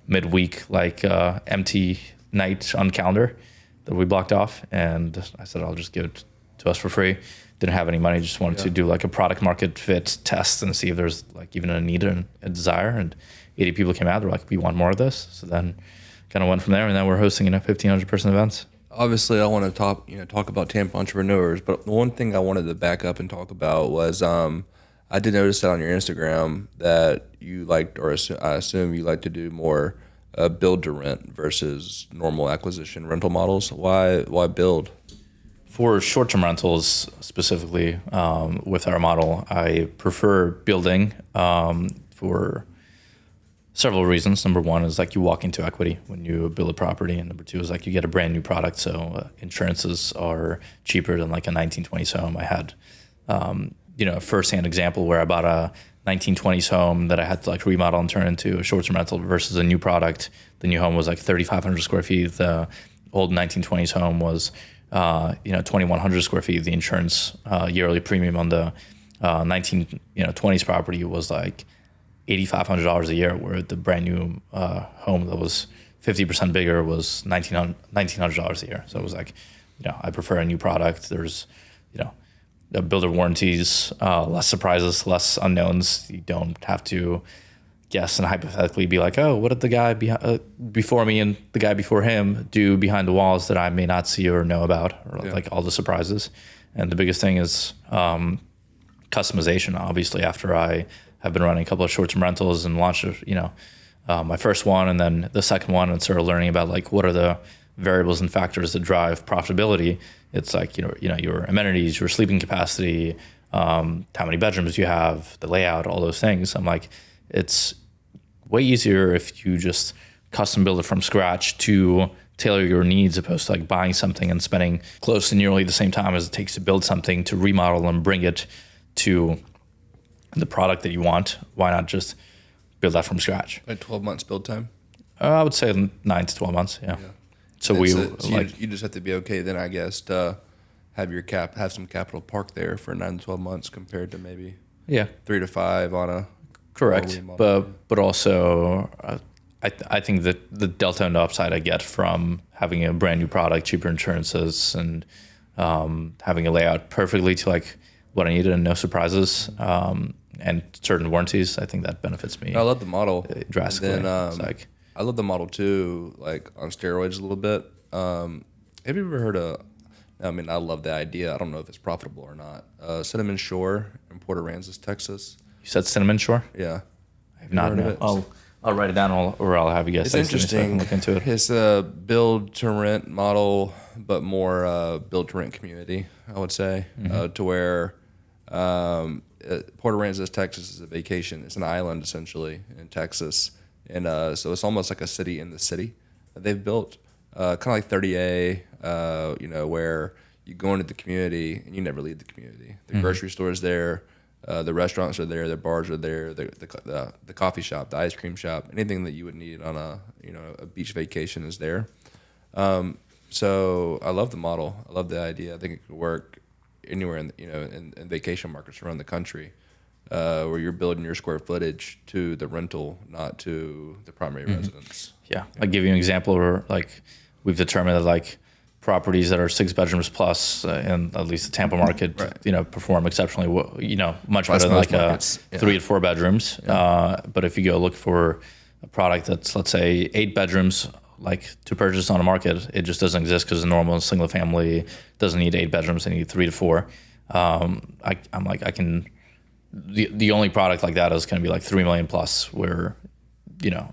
midweek empty night on calendar that we blocked off. And I said, I'll just give it to us for free. Didn't have any money, just wanted to do like a product market fit test and see if there's like even a need and a desire. And 80 people came out, they're like, we want more of this. So then kind of went from there, and then we're hosting 1,500 person events. Obviously, I want to talk about Tampa Entrepreneurs, but the one thing I wanted to back up and talk about was I did notice that on your Instagram that you liked, or I assume you like to do more build to rent versus normal acquisition rental models. Why build? For short-term rentals specifically, with our model, I prefer building for several reasons. Number one is like you walk into equity when you build a property, and number two is like you get a brand new product, so insurances are cheaper than like a 1920s home. I had a first-hand example where I bought a 1920s home that I had to like remodel and turn into a short-term rental versus a new product. The new home was like 3,500 square feet. The old 1920s home was 2,100 square feet. The insurance yearly premium on the 1920s property was like $8,500 a year, where the brand new home that was 50% bigger was $1,900 a year. So it was like, I prefer a new product. There's, builder warranties, less surprises, less unknowns. You don't have to guess and hypothetically be like, oh, what did the guy before me and the guy before him do behind the walls that I may not see or know about, or like all the surprises. And the biggest thing is customization. Obviously, after I have been running a couple of short-term rentals and launched, my first one and then the second one, and started learning about like what are the variables and factors that drive profitability. It's like your amenities, your sleeping capacity, how many bedrooms you have, the layout, all those things. I'm like, it's way easier if you just custom build it from scratch to tailor your needs, opposed to like buying something and spending close to nearly the same time as it takes to build something, to remodel and bring it to the product that you want. Why not just build that from scratch? Like 12 months build time? I would say 9 to 12 months. Yeah. So you just have to be okay then, I guess, to have some capital parked there for 9 to 12 months compared to maybe 3 to 5 on a correct. But also I think that the delta and the upside I get from having a brand new product, cheaper insurances, and having a layout perfectly to like what I needed and no surprises, and certain warranties, I think that benefits me. I love the model drastically. And then, I love the model too, like on steroids a little bit. Have you ever heard of? I mean, I love the idea. I don't know if it's profitable or not. Cinnamon Shore in Port Aransas, Texas. You said Cinnamon Shore? Yeah. I have not. I'll write it down, or I'll have you guys. It's interesting. So I can look into it. It's a build to rent model, but more build to rent community, I would say, to where Port Aransas, Texas is a vacation. It's an island essentially in Texas. And so it's almost like a city in the city that they've built, kind of like 30A, where you go into the community and you never leave the community. The grocery store is there, the restaurants are there, the bars are there, the coffee shop, the ice cream shop, anything that you would need on a beach vacation is there. So I love the model. I love the idea. I think it could work anywhere in vacation markets around the country. Where you're building your square footage to the rental, not to the primary residence. Yeah. I'll give you an example where like we've determined that like properties that are 6 bedrooms plus in at least the Tampa market, perform exceptionally well, much better than like 3 to 4 bedrooms. Yeah. But if you go look for a product that's, let's say, 8 bedrooms, like to purchase on the market, it just doesn't exist because a normal single family doesn't need 8 bedrooms, they need 3 to 4. The only product like that is going to be like $3 million plus, where,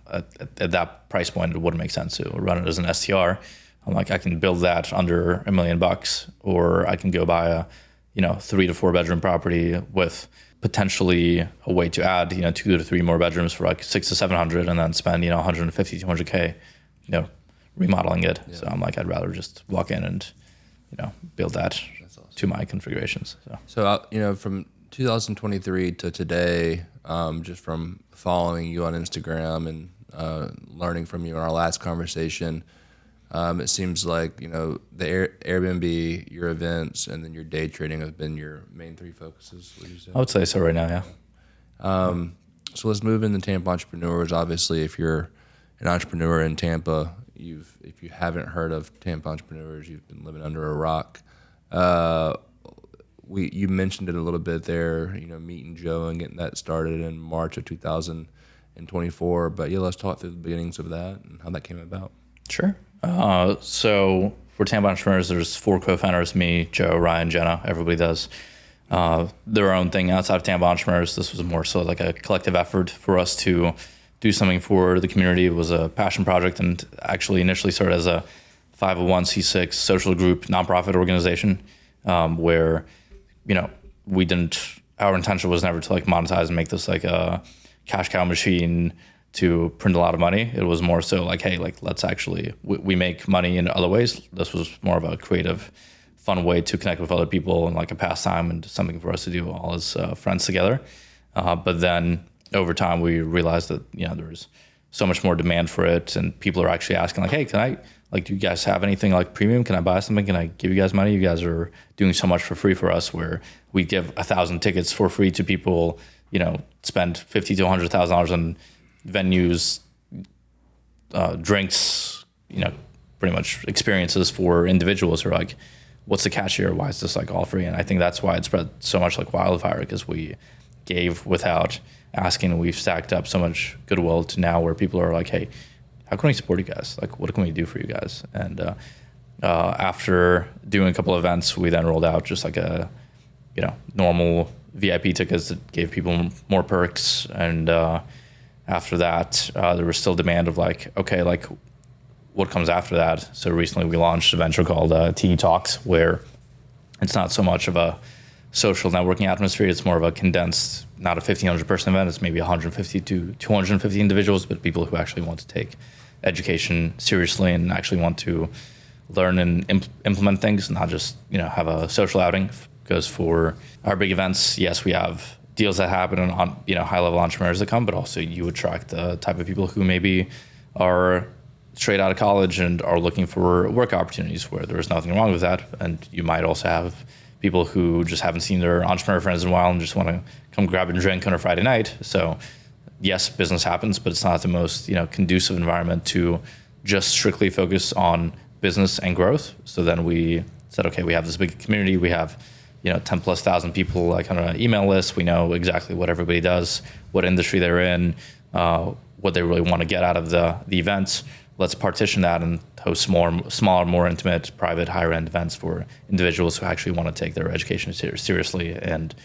at that price point, it wouldn't make sense to run it as an STR. I'm like, I can build that under $1 million, or I can go buy a, 3 to 4 bedroom property with potentially a way to add, 2 to 3 more bedrooms for like 600 to 700, and then spend, 150, 200K, remodeling it. Yeah. So I'm like, I'd rather just walk in and, build that to my configurations. So, from 2023 to today, just from following you on Instagram and learning from you in our last conversation, it seems like, the Airbnb, your events, and then your day trading have been your main 3 focuses, would you say? I would say so right now, yeah. So let's move into Tampa Entrepreneurs. Obviously, if you're an entrepreneur in Tampa, if you haven't heard of Tampa Entrepreneurs, you've been living under a rock. You mentioned it a little bit there, meeting Joe and getting that started in March of 2024. But yeah, let's talk through the beginnings of that and how that came about. Sure. So for Tampa Entrepreneurs, there's 4 co-founders: me, Joe, Ryan, Jenna. Everybody does their own thing outside of Tampa Entrepreneurs. This was more so like a collective effort for us to do something for the community. It was a passion project, and actually initially started as a 501c6 social group nonprofit organization, where our intention was never to like monetize and make this like a cash cow machine to print a lot of money. It was more so like, hey, like let's actually, we make money in other ways. This was more of a creative, fun way to connect with other people and like a pastime and something for us to do all as friends together. But then over time we realized that, there's so much more demand for it, and people are actually asking like, hey, do you guys have anything like premium? Can I buy something? Can I give you guys money? You guys are doing so much for free for us, where we give 1,000 tickets for free to people, spend $50,000 to $100,000 on venues, drinks, pretty much experiences for individuals who are like, what's the catch here? Why is this like all free? And I think that's why it spread so much like wildfire, because we gave without asking, and we've stacked up so much goodwill to now where people are like, hey, how can we support you guys? Like, what can we do for you guys? And after doing a couple of events, we then rolled out just like a, normal VIP tickets that gave people more perks. And after that, there was still demand of like, okay, like what comes after that? So recently we launched a venture called TE Talks, where it's not so much of a social networking atmosphere. It's more of a condensed, not a 1,500 person event. It's maybe 150 to 250 individuals, but people who actually want to take education seriously and actually want to learn and implement things, not just, have a social outing. Because for our big events, yes, we have deals that happen and on, high level entrepreneurs that come, but also you attract the type of people who maybe are straight out of college and are looking for work opportunities, where there's nothing wrong with that. And you might also have people who just haven't seen their entrepreneur friends in a while and just want to come grab a drink on a Friday night. So yes, business happens, but it's not the most, conducive environment to just strictly focus on business and growth. So then we said, okay, we have this big community. We have, 10,000+ people like on an email list. We know exactly what everybody does, what industry they're in, what they really want to get out of the events. Let's partition that and host smaller, more intimate, private, higher end events for individuals who actually want to take their education seriously, and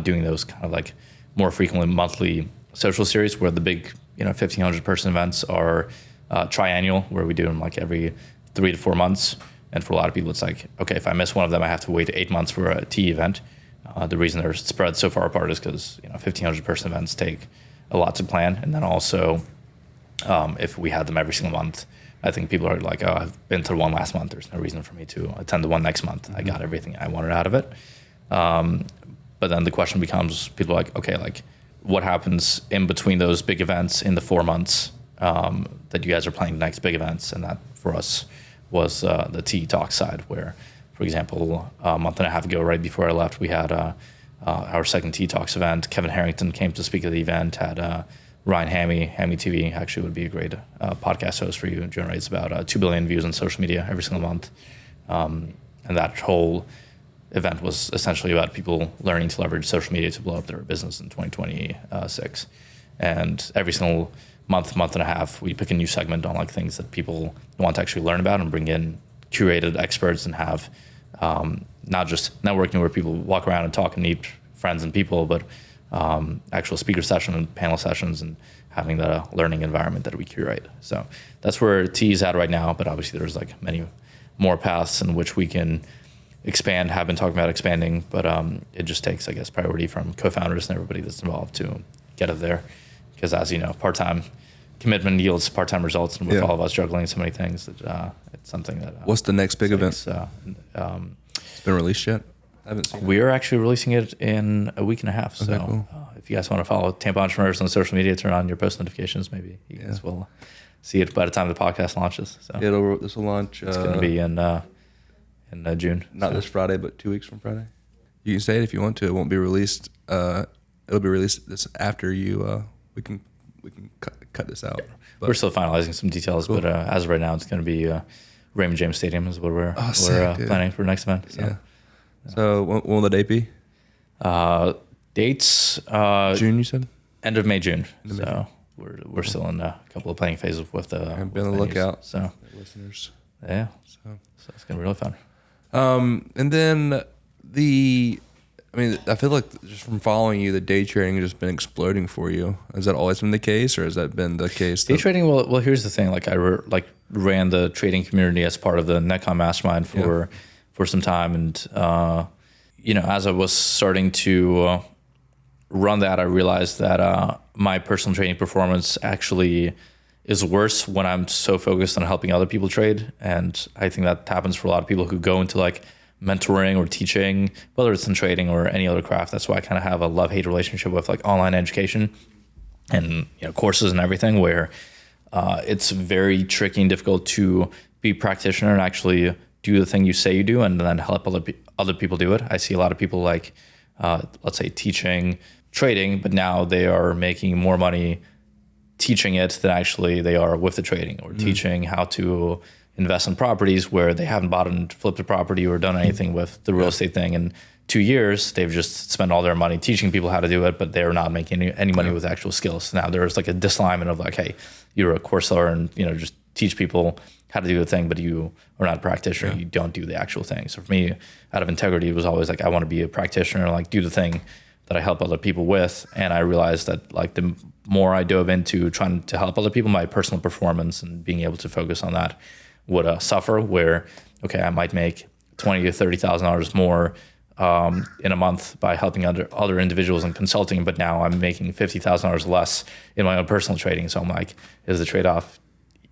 doing those kind of like more frequently monthly social series, where the big 1,500 person events are triannual, where we do them like every 3 to 4 months. And for a lot of people, it's like, okay, if I miss one of them, I have to wait 8 months for a TE event. The reason they're spread so far apart is because 1,500 person events take a lot to plan, and then also if we had them every single month, I think people are like, oh, I've been to one last month. There's no reason for me to attend the one next month. Mm-hmm. I got everything I wanted out of it. But then the question becomes, people are like, okay, like what happens in between those big events in the 4 months that you guys are planning the next big events? And that for us was the TE Talk side, where, for example, a month and a half ago, right before I left, we had our second TE Talks event. Kevin Harrington came to speak at the event, had Ryan Hammy TV actually would be a great podcast host for you. It generates about 2 billion views on social media every single month. And that whole event was essentially about people learning to leverage social media to blow up their business in 2026. And every single month and a half, we pick a new segment on like things that people want to actually learn about, and bring in curated experts, and have not just networking where people walk around and talk and meet friends and people, but actual speaker session and panel sessions, and having that learning environment that we curate. So that's where T is at right now, but obviously there's like many more paths in which we can expand, have been talking about expanding, but it just takes, I guess, priority from co-founders and everybody that's involved to get it there. Because as you know, part-time commitment yields part-time results, and with all of us juggling so many things, that it's something that. What's the next big event? It's been released yet? I haven't seen it. We are actually releasing it in a week and a half. So cool. If you guys want to follow Tampa Entrepreneurs on social media, turn on your post notifications. Maybe you guys will see it by the time the podcast launches. So This will launch. It's going to be in June. Not this Friday, but 2 weeks from Friday. You can say it if you want to. It won't be released. It'll be released this after you. We can cut this out. But we're still finalizing some details, but as of right now, it's going to be Raymond James Stadium is what we're planning for next event. So. Yeah. So when will the date be? Dates June, you said? End of May, June. So we're still in a couple of planning phases with the. I've been on the lookout. So listeners. Yeah. So it's gonna be really fun. And then I feel like just from following you, the day trading has just been exploding for you. Has that always been the case, or has that been the case? Day trading. Well, here's the thing. Like I ran the trading community as part of the Netcom mastermind for some time, and as I was starting to run that, I realized that my personal trading performance actually is worse when I'm so focused on helping other people trade, and I think that happens for a lot of people who go into like mentoring or teaching, whether it's in trading or any other craft. That's why I kind of have a love-hate relationship with like online education and courses and everything, where it's very tricky and difficult to be a practitioner and actually do the thing you say you do and then help other people do it. I see a lot of people like, let's say, teaching trading, but now they are making more money teaching it than actually they are with the trading, or teaching how to invest in properties where they haven't bought and flipped a property or done anything with the real estate thing in 2 years. They've just spent all their money teaching people how to do it, but they're not making any money with actual skills. Now there's like a disalignment of like, hey, you're a course seller and just teach people how to do the thing, but you are not a practitioner. You don't do the actual thing. So for me, out of integrity, it was always like, I want to be a practitioner and like do the thing that I help other people with. And I realized that like the more I dove into trying to help other people, my personal performance and being able to focus on that would suffer, where, okay, I might make $20,000 to $30,000 more in a month by helping other individuals in consulting, but now I'm making $50,000 less in my own personal trading. So I'm like, is the trade-off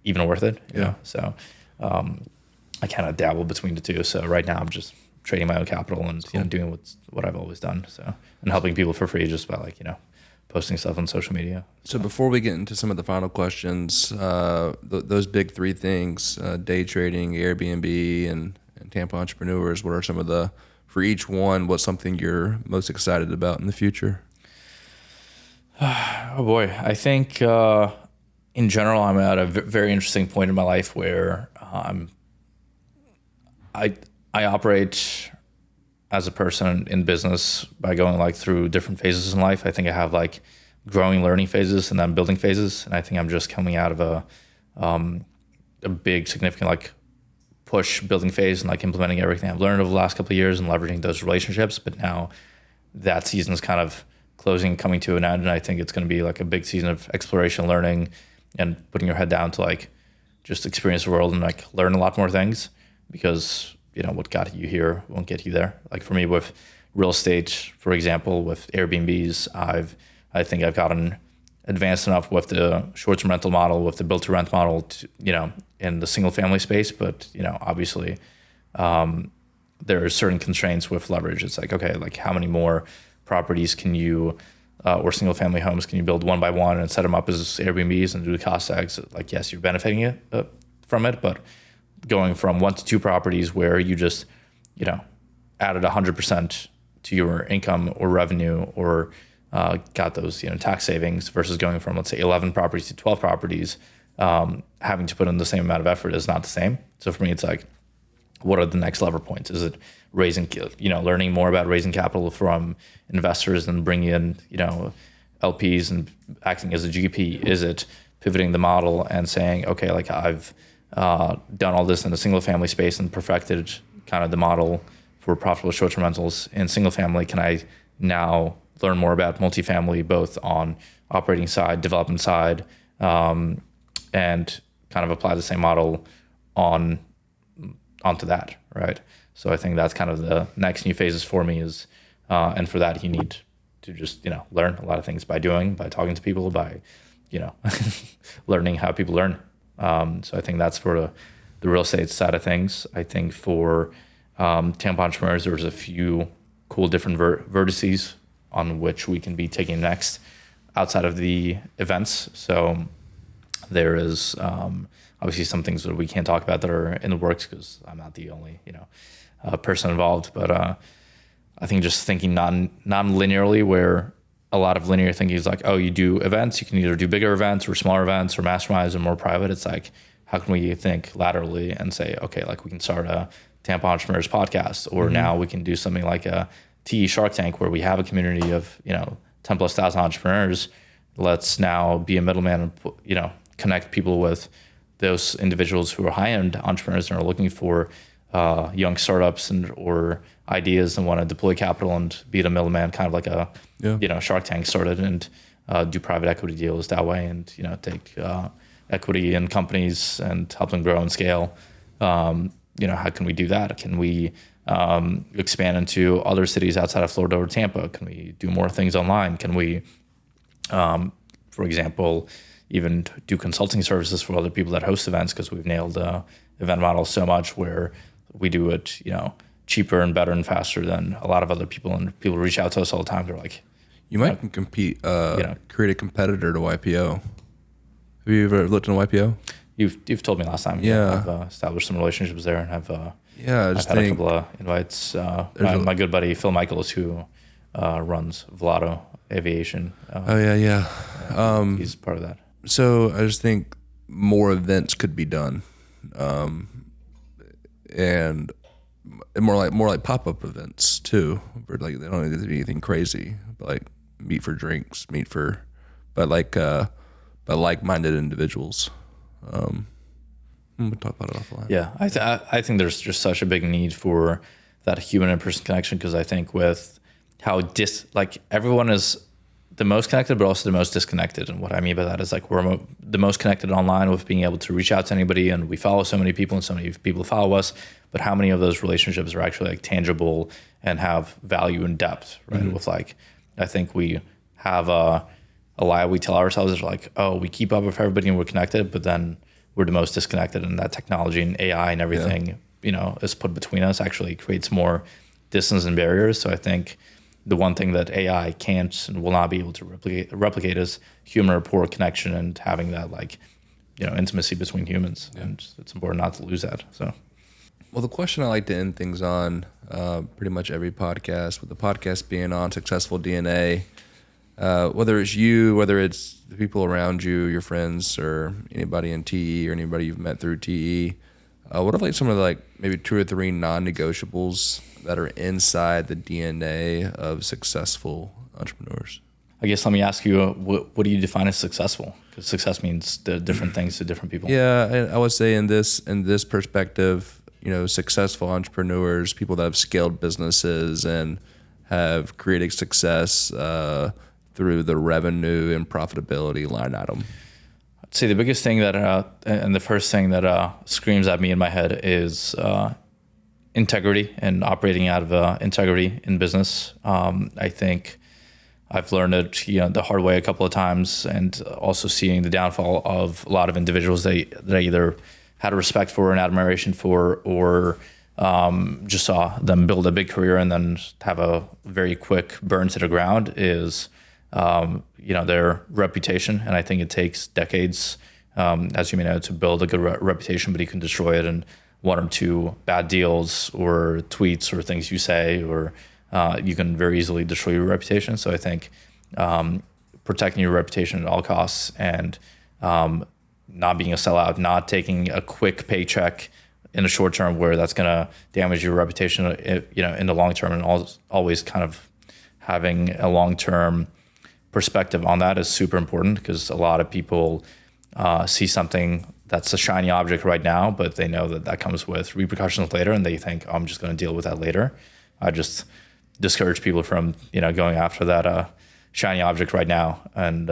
even worth it? So I kind of dabble between the two. So right now I'm just trading my own capital and doing what I've always done. So, and helping people for free just by like posting stuff on social media. So before we get into some of the final questions, those big three things, day trading, Airbnb, and Tampa Entrepreneurs, what are some of the, for each one, what's something you're most excited about in the future? Oh boy. I think in general, I'm at a very interesting point in my life where I operate as a person in business by going like through different phases in life. I think I have like growing, learning phases and then building phases. And I think I'm just coming out of a big, significant like push building phase and like implementing everything I've learned over the last couple of years and leveraging those relationships. But now that season is kind of closing, coming to an end. And I think it's going to be like a big season of exploration, learning, and putting your head down to like just experience the world and like learn a lot more things, because what got you here won't get you there. Like for me with real estate, for example, with Airbnbs, I think I've gotten advanced enough with the short-term rental model, with the build-to-rent model, in the single-family space. But obviously, there are certain constraints with leverage. It's like, okay, like how many more properties can you, or single-family homes can you build one by one and set them up as Airbnbs and do the cost tags? Like, yes, you're benefiting from it, but going from 1 to 2 properties where you just, added 100% to your income or revenue, or got those, tax savings, versus going from, let's say, 11 properties to 12 properties, having to put in the same amount of effort is not the same. So for me, it's like, what are the next lever points? Is it learning more about raising capital from investors and bringing in, LPs and acting as a GP? Is it pivoting the model and saying, okay, like I've done all this in the single family space and perfected kind of the model for profitable short-term rentals in single family. Can I now learn more about multifamily, both on operating side, development side, and kind of apply the same model on onto that, right? So I think that's kind of the next new phases for me is, and for that you need to just, learn a lot of things by doing, by talking to people, by, learning how people learn. So I think that's for the real estate side of things. I think for Tampa Entrepreneurs, there's a few cool different vertices on which we can be taking next outside of the events. So there is obviously some things that we can't talk about that are in the works because I'm not the only person involved. But I think just thinking non-linearly, where a lot of linear thinking is like, oh, you do events, you can either do bigger events or smaller events or masterminds or more private. It's like, how can we think laterally and say, okay, like we can start a Tampa Entrepreneurs podcast, or now we can do something like a TE Shark Tank where we have a community of 10,000+ entrepreneurs. Let's now be a middleman and connect people with those individuals who are high-end entrepreneurs and are looking for young startups or ideas and want to deploy capital and be the middleman, kind of like a Shark Tank started, and do private equity deals that way, and take equity in companies and help them grow and scale. How can we do that? Can we expand into other cities outside of Florida or Tampa? Can we do more things online? Can we, for example, even do consulting services for other people that host events, because we've nailed the event model so much where we do it, cheaper and better and faster than a lot of other people. And people reach out to us all the time. They're like, you might compete, create a competitor to YPO. Have you ever looked into YPO? You've told me last time. Yeah. I've established some relationships there and have I've had a couple of invites. My good buddy Phil Michaels, who runs Vlado Aviation. He's part of that. So I just think more events could be done, and more like pop-up events too. Where like they don't need to do anything crazy, but like meet for drinks, but like-minded individuals. We'll talk about it offline. Yeah, I think there's just such a big need for that human and person connection, because I think with how everyone is the most connected, but also the most disconnected. And what I mean by that is like we're the most connected online with being able to reach out to anybody, and we follow so many people and so many people follow us. But how many of those relationships are actually like tangible and have value and depth, right? Mm-hmm. With I think we have a lie we tell ourselves is like, oh, we keep up with everybody and we're connected, but then we're the most disconnected, and that technology and AI and everything, is put between us, actually creates more distance and barriers. So I think the one thing that AI can't and will not be able to replicate is human rapport, connection, and having that intimacy between humans. Yeah. And it's important not to lose that. So, well, the question I like to end things on, pretty much every podcast, with the podcast being on Successful DNA, whether it's you, whether it's the people around you, your friends, or anybody in TE or anybody you've met through TE, what are some of maybe 2 or 3 non-negotiables that are inside the DNA of successful entrepreneurs? I guess let me ask you, what do you define as successful? Because success means different things to different people. Yeah, I would say in this perspective, successful entrepreneurs, people that have scaled businesses and have created success through the revenue and profitability line item. I'd say the biggest thing and the first thing that screams at me in my head is integrity, and operating out of integrity in business. I think I've learned it the hard way a couple of times, and also seeing the downfall of a lot of individuals that I either had a respect for and admiration for, or just saw them build a big career and then have a very quick burn to the ground is their reputation. And I think it takes decades, as you may know, to build a good reputation, but you can destroy it in 1 or 2 bad deals or tweets or things you say, or you can very easily destroy your reputation. So I think protecting your reputation at all costs, and not being a sellout, not taking a quick paycheck in the short term where that's going to damage your reputation, in the long term, and always kind of having a long-term perspective on that is super important, because a lot of people see something that's a shiny object right now, but they know that comes with repercussions later, and they think, oh, I'm just going to deal with that later. I just discourage people from going after that shiny object right now. And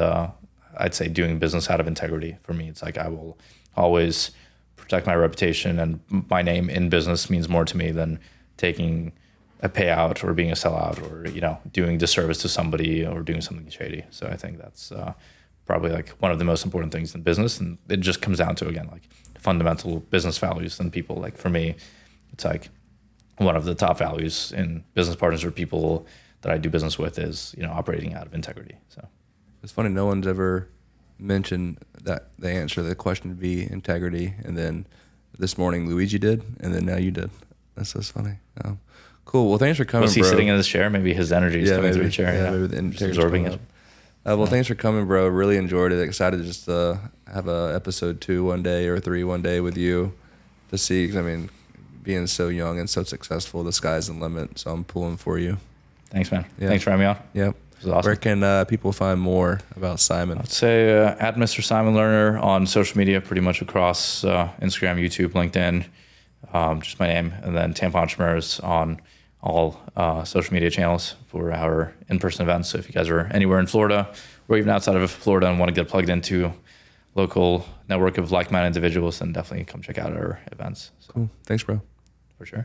I'd say doing business out of integrity, for me, it's like I will always protect my reputation, and my name in business means more to me than taking a payout or being a sellout or, doing disservice to somebody or doing something shady. So I think that's probably like one of the most important things in business. And it just comes down to, again, like fundamental business values. And people, like for me, it's like one of the top values in business partners or people that I do business with is, operating out of integrity. So it's funny, no one's ever mentioned that the answer to the question would be integrity. And then this morning Luigi did, and then now you did. That's just funny. Cool. Well, thanks for coming, Was he bro. sitting in this chair? Maybe his energy is coming through the chair. Yeah, maybe the integrity's absorbing it. Well, thanks for coming, bro. Really enjoyed it. Excited just to have a episode 2 one day or 3 one day with you to see. 'Cause I mean, being so young and so successful, the sky's the limit. So I'm pulling for you. Thanks, man. Yeah. Thanks for having me on. Yep. This was awesome. Where can people find more about Simon? I'd say at Mr. Simon Lerner on social media, pretty much across Instagram, YouTube, LinkedIn, just my name, and then Tampa Entrepreneurs on all social media channels for our in-person events. So if you guys are anywhere in Florida or even outside of Florida and want to get plugged into local network of like-minded individuals, then definitely come check out our events. So, cool. Thanks, bro. For sure.